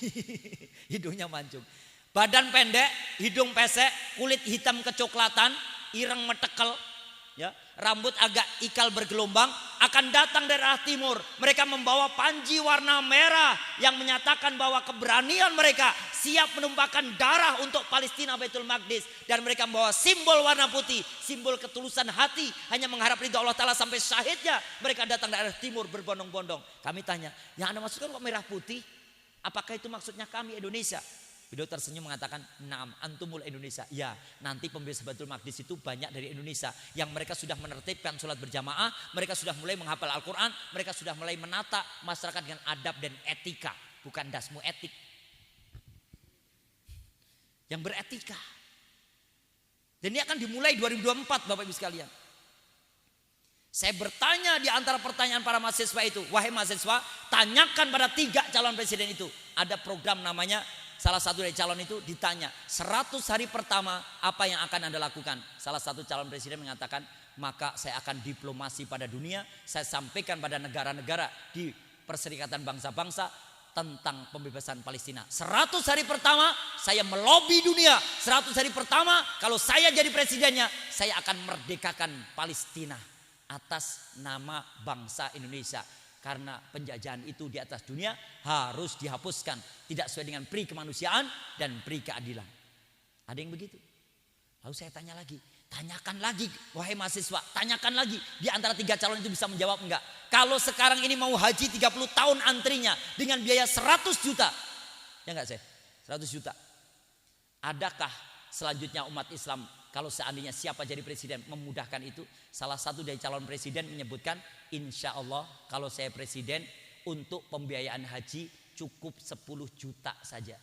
hidungnya mancung. Badan pendek, hidung pesek, kulit hitam kecoklatan, ireng metekel. Ya, rambut agak ikal bergelombang, akan datang dari arah timur. Mereka membawa panji warna merah yang menyatakan bahwa keberanian mereka siap menumpahkan darah untuk Palestina Baitul Maqdis. Dan mereka membawa simbol warna putih, simbol ketulusan hati, hanya mengharap ridha Allah Ta'ala sampai syahidnya. Mereka datang dari arah timur berbondong-bondong. Kami tanya, yang Anda maksudkan kok merah putih? Apakah itu maksudnya kami Indonesia? Beliau tersenyum mengatakan, "Naam, antumul Indonesia." Ya, nanti pembebas Baitul Maqdis itu banyak dari Indonesia yang mereka sudah menertibkan sholat berjamaah, mereka sudah mulai menghafal Al-Quran, mereka sudah mulai menata masyarakat dengan adab dan etika, bukan dasmu etik. Yang beretika. Dan ini akan dimulai 2024 Bapak Ibu sekalian. Saya bertanya di antara pertanyaan para mahasiswa itu, wahai mahasiswa, tanyakan pada 3 calon presiden itu. Ada program namanya, salah satu dari calon itu ditanya, 100 hari pertama apa yang akan Anda lakukan? Salah satu calon presiden mengatakan, maka saya akan diplomasi pada dunia, saya sampaikan pada negara-negara di Perserikatan Bangsa-Bangsa tentang pembebasan Palestina. 100 hari pertama saya melobi dunia. 100 hari pertama kalau saya jadi presidennya, saya akan merdekakan Palestina atas nama bangsa Indonesia. Karena penjajahan itu di atas dunia harus dihapuskan. Tidak sesuai dengan pri kemanusiaan dan pri keadilan. Ada yang begitu. Lalu saya tanya lagi. Tanyakan lagi, wahai mahasiswa, tanyakan lagi. Di antara 3 calon itu bisa menjawab enggak? Kalau sekarang ini mau haji 30 tahun antrinya dengan biaya 100 juta. Ya enggak saya? 100 juta. Adakah selanjutnya umat Islam kalau seandainya siapa jadi presiden memudahkan itu? Salah satu dari calon presiden menyebutkan, insya Allah kalau saya presiden untuk pembiayaan haji cukup 10 juta saja.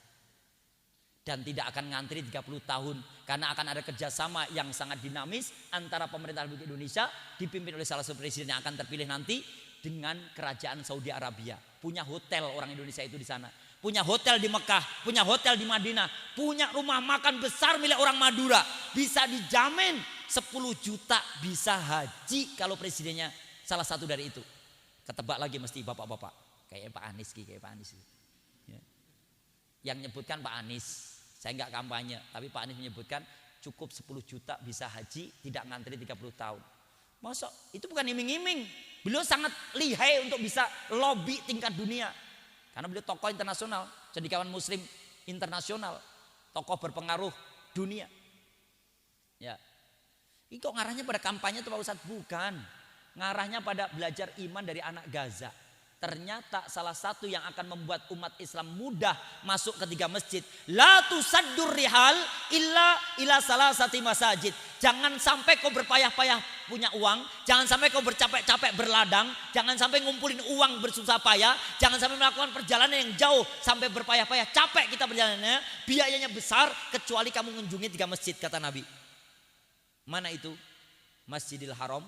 Dan tidak akan ngantri 30 tahun. Karena akan ada kerjasama yang sangat dinamis antara pemerintah Republik Indonesia dipimpin oleh salah satu presiden yang akan terpilih nanti dengan kerajaan Saudi Arabia. Punya hotel orang Indonesia itu di sana. Punya hotel di Mekah, punya hotel di Madinah, punya rumah makan besar milik orang Madura. Bisa dijamin 10 juta bisa haji kalau presidennya salah satu dari itu. Ketebak lagi mesti bapak-bapak. Kayak Pak Anies, kayak Pak Anies. Ya. Yang nyebutkan Pak Anies. Saya enggak kampanye, tapi Pak Anies menyebutkan cukup 10 juta bisa haji, tidak ngantri 30 tahun. Masa itu bukan iming-iming. Beliau sangat lihai untuk bisa lobby tingkat dunia. Karena beliau tokoh internasional, cendekiawan muslim internasional, tokoh berpengaruh dunia. Ya. Ini kok ngarahnya pada kampanye tuh Pak Ustadz? Bukan. Ngarahnya pada belajar iman dari anak Gaza. Ternyata salah satu yang akan membuat umat Islam mudah masuk ke 3 masjid. La tusaddur rihal illa ila salasati masajid. Jangan sampai kau berpayah-payah punya uang. Jangan sampai kau bercapek-capek berladang. Jangan sampai ngumpulin uang bersusah payah. Jangan sampai melakukan perjalanan yang jauh sampai berpayah-payah. Capek kita perjalanannya. Biayanya besar kecuali kamu mengunjungi 3 masjid kata Nabi. Mana itu? Masjidil Haram.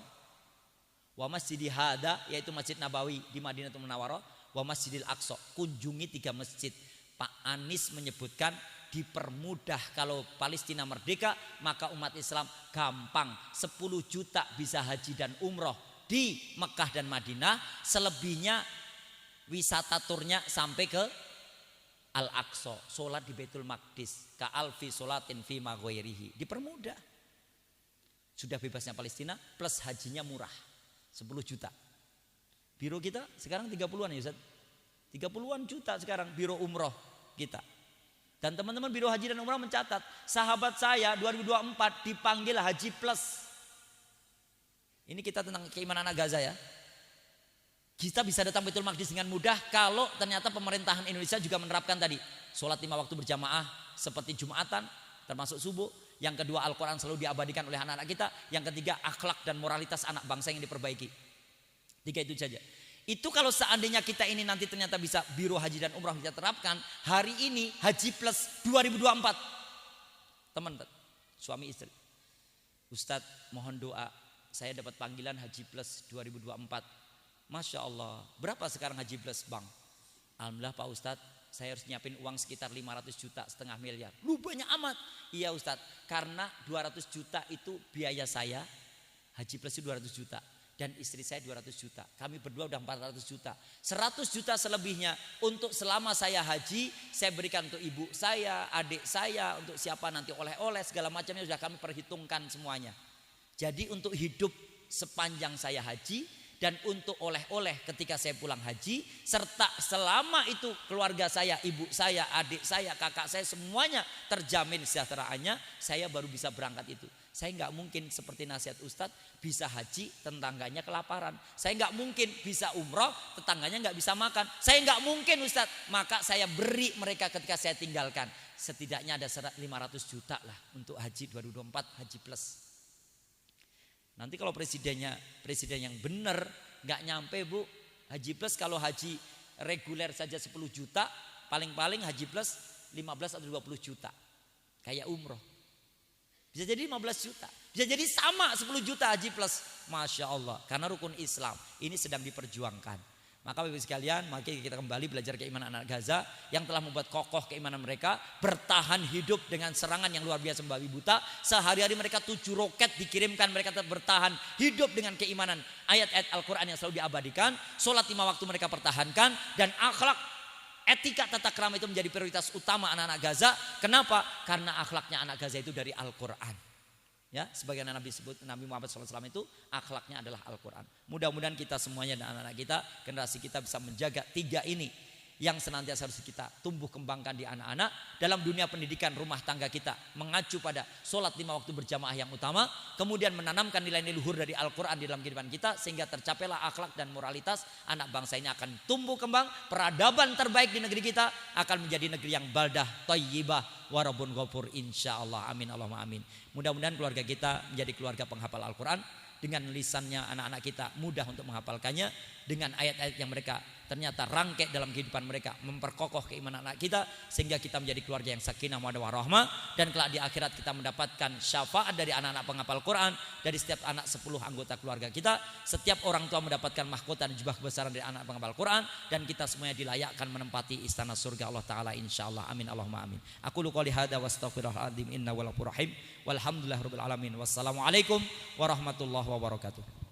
Wa masjidi hada, yaitu Masjid Nabawi di Madinatul Munawwarah, wa Masjidil Aqsa. Kunjungi 3 masjid. Pak Anies menyebutkan dipermudah kalau Palestina merdeka, maka umat Islam gampang 10 juta bisa haji dan umroh di Mekah dan Madinah. Selebihnya wisata turnya sampai ke Al-Aqsa, sholat di Baitul Maqdis, ka alfi sholatin fi ma ghairihi. Dipermudah. Sudah bebasnya Palestina plus hajinya murah. 10 juta. Biro kita sekarang 30-an ya Ustaz. 30-an juta sekarang biro umroh kita. Dan teman-teman biro haji dan umroh mencatat, sahabat saya 2024 dipanggil haji plus. Ini kita tentang keimanan anak Gaza ya. Kita bisa datang Baitul Maqdis dengan mudah kalau ternyata pemerintahan Indonesia juga menerapkan tadi sholat 5 waktu berjamaah seperti Jumatan termasuk subuh. Yang kedua, Al-Quran selalu diabadikan oleh anak-anak kita. Yang ketiga, akhlak dan moralitas anak bangsa yang diperbaiki. 3 itu saja. Itu kalau seandainya kita ini nanti ternyata bisa biro haji dan umrah kita terapkan. Hari ini haji plus 2024. Teman, suami istri. Ustadz mohon doa. Saya dapat panggilan haji plus 2024. Masya Allah. Berapa sekarang haji plus bang? Alhamdulillah Pak Ustadz. Saya harus nyiapin uang sekitar 500 juta, setengah miliar. Lu banyak amat. Iya Ustadz, karena 200 juta itu biaya saya. Haji plus itu 200 juta. Dan istri saya 200 juta. Kami berdua udah 400 juta. 100 juta selebihnya untuk selama saya haji. Saya berikan untuk ibu saya, adik saya. Untuk siapa nanti oleh-oleh segala macamnya sudah kami perhitungkan semuanya. Jadi untuk hidup sepanjang saya haji. Dan untuk oleh-oleh ketika saya pulang haji, serta selama itu keluarga saya, ibu saya, adik saya, kakak saya semuanya terjamin kesejahteraannya, saya baru bisa berangkat itu. Saya nggak mungkin seperti nasihat Ustadz bisa haji tetangganya kelaparan. Saya nggak mungkin bisa umroh tetangganya nggak bisa makan. Saya nggak mungkin Ustadz, maka saya beri mereka ketika saya tinggalkan. Setidaknya ada 500 juta lah untuk haji 2024 haji plus. Nanti kalau presiden yang benar nggak nyampe Bu, haji plus kalau haji reguler saja 10 juta, paling-paling haji plus 15 atau 20 juta. Kayak umroh. Bisa jadi 15 juta. Bisa jadi sama 10 juta haji plus. Masya Allah. Karena rukun Islam ini sedang diperjuangkan. Maka Bapak sekalian, mari kita kembali belajar keimanan anak Gaza yang telah membuat kokoh keimanan mereka, bertahan hidup dengan serangan yang luar biasa membabi buta. Sehari-hari mereka 7 roket dikirimkan, mereka tetap bertahan hidup dengan keimanan. Ayat-ayat Al-Quran yang selalu diabadikan, sholat 5 waktu mereka pertahankan, dan akhlak, etika tata krama itu menjadi prioritas utama anak-anak Gaza. Kenapa? Karena akhlaknya anak Gaza itu dari Al-Quran. Ya, sebagian Nabi sebut Nabi Muhammad SAW itu akhlaknya adalah Al-Quran. Mudah-mudahan kita semuanya dan anak-anak kita, generasi kita bisa menjaga 3 ini yang senantiasa harus kita tumbuh kembangkan di anak-anak. Dalam dunia pendidikan rumah tangga kita mengacu pada sholat 5 waktu berjamaah yang utama, kemudian menanamkan nilai-nilai luhur dari Al-Quran di dalam kehidupan kita, sehingga tercapailah akhlak dan moralitas. Anak bangsa ini akan tumbuh kembang, peradaban terbaik di negeri kita akan menjadi negeri yang baldah thayyibah warabun ghafur, insyaallah. Amin Allahumma amin. Mudah-mudahan keluarga kita menjadi keluarga penghafal Al-Quran. Dengan lisannya anak-anak kita mudah untuk menghafalkannya, dengan ayat-ayat yang mereka ternyata rangkai dalam kehidupan mereka, memperkokoh keimanan anak kita, sehingga kita menjadi keluarga yang sakinah mawaddah warahmah. Dan kelak di akhirat kita mendapatkan syafaat dari anak-anak penghafal Quran, dari setiap anak 10 anggota keluarga kita. Setiap orang tua mendapatkan mahkota dan jubah kebesaran dari anak penghafal Quran, dan kita semuanya dilayakkan menempati istana surga Allah Ta'ala, insyaallah. Amin Allahumma amin. Aku qouli hadza wa astaghfirullahaladzim innahu ghafurur rahim. Walhamdulillahirabbil alamin. Wassalamualaikum warahmatullahi wabarakatuh.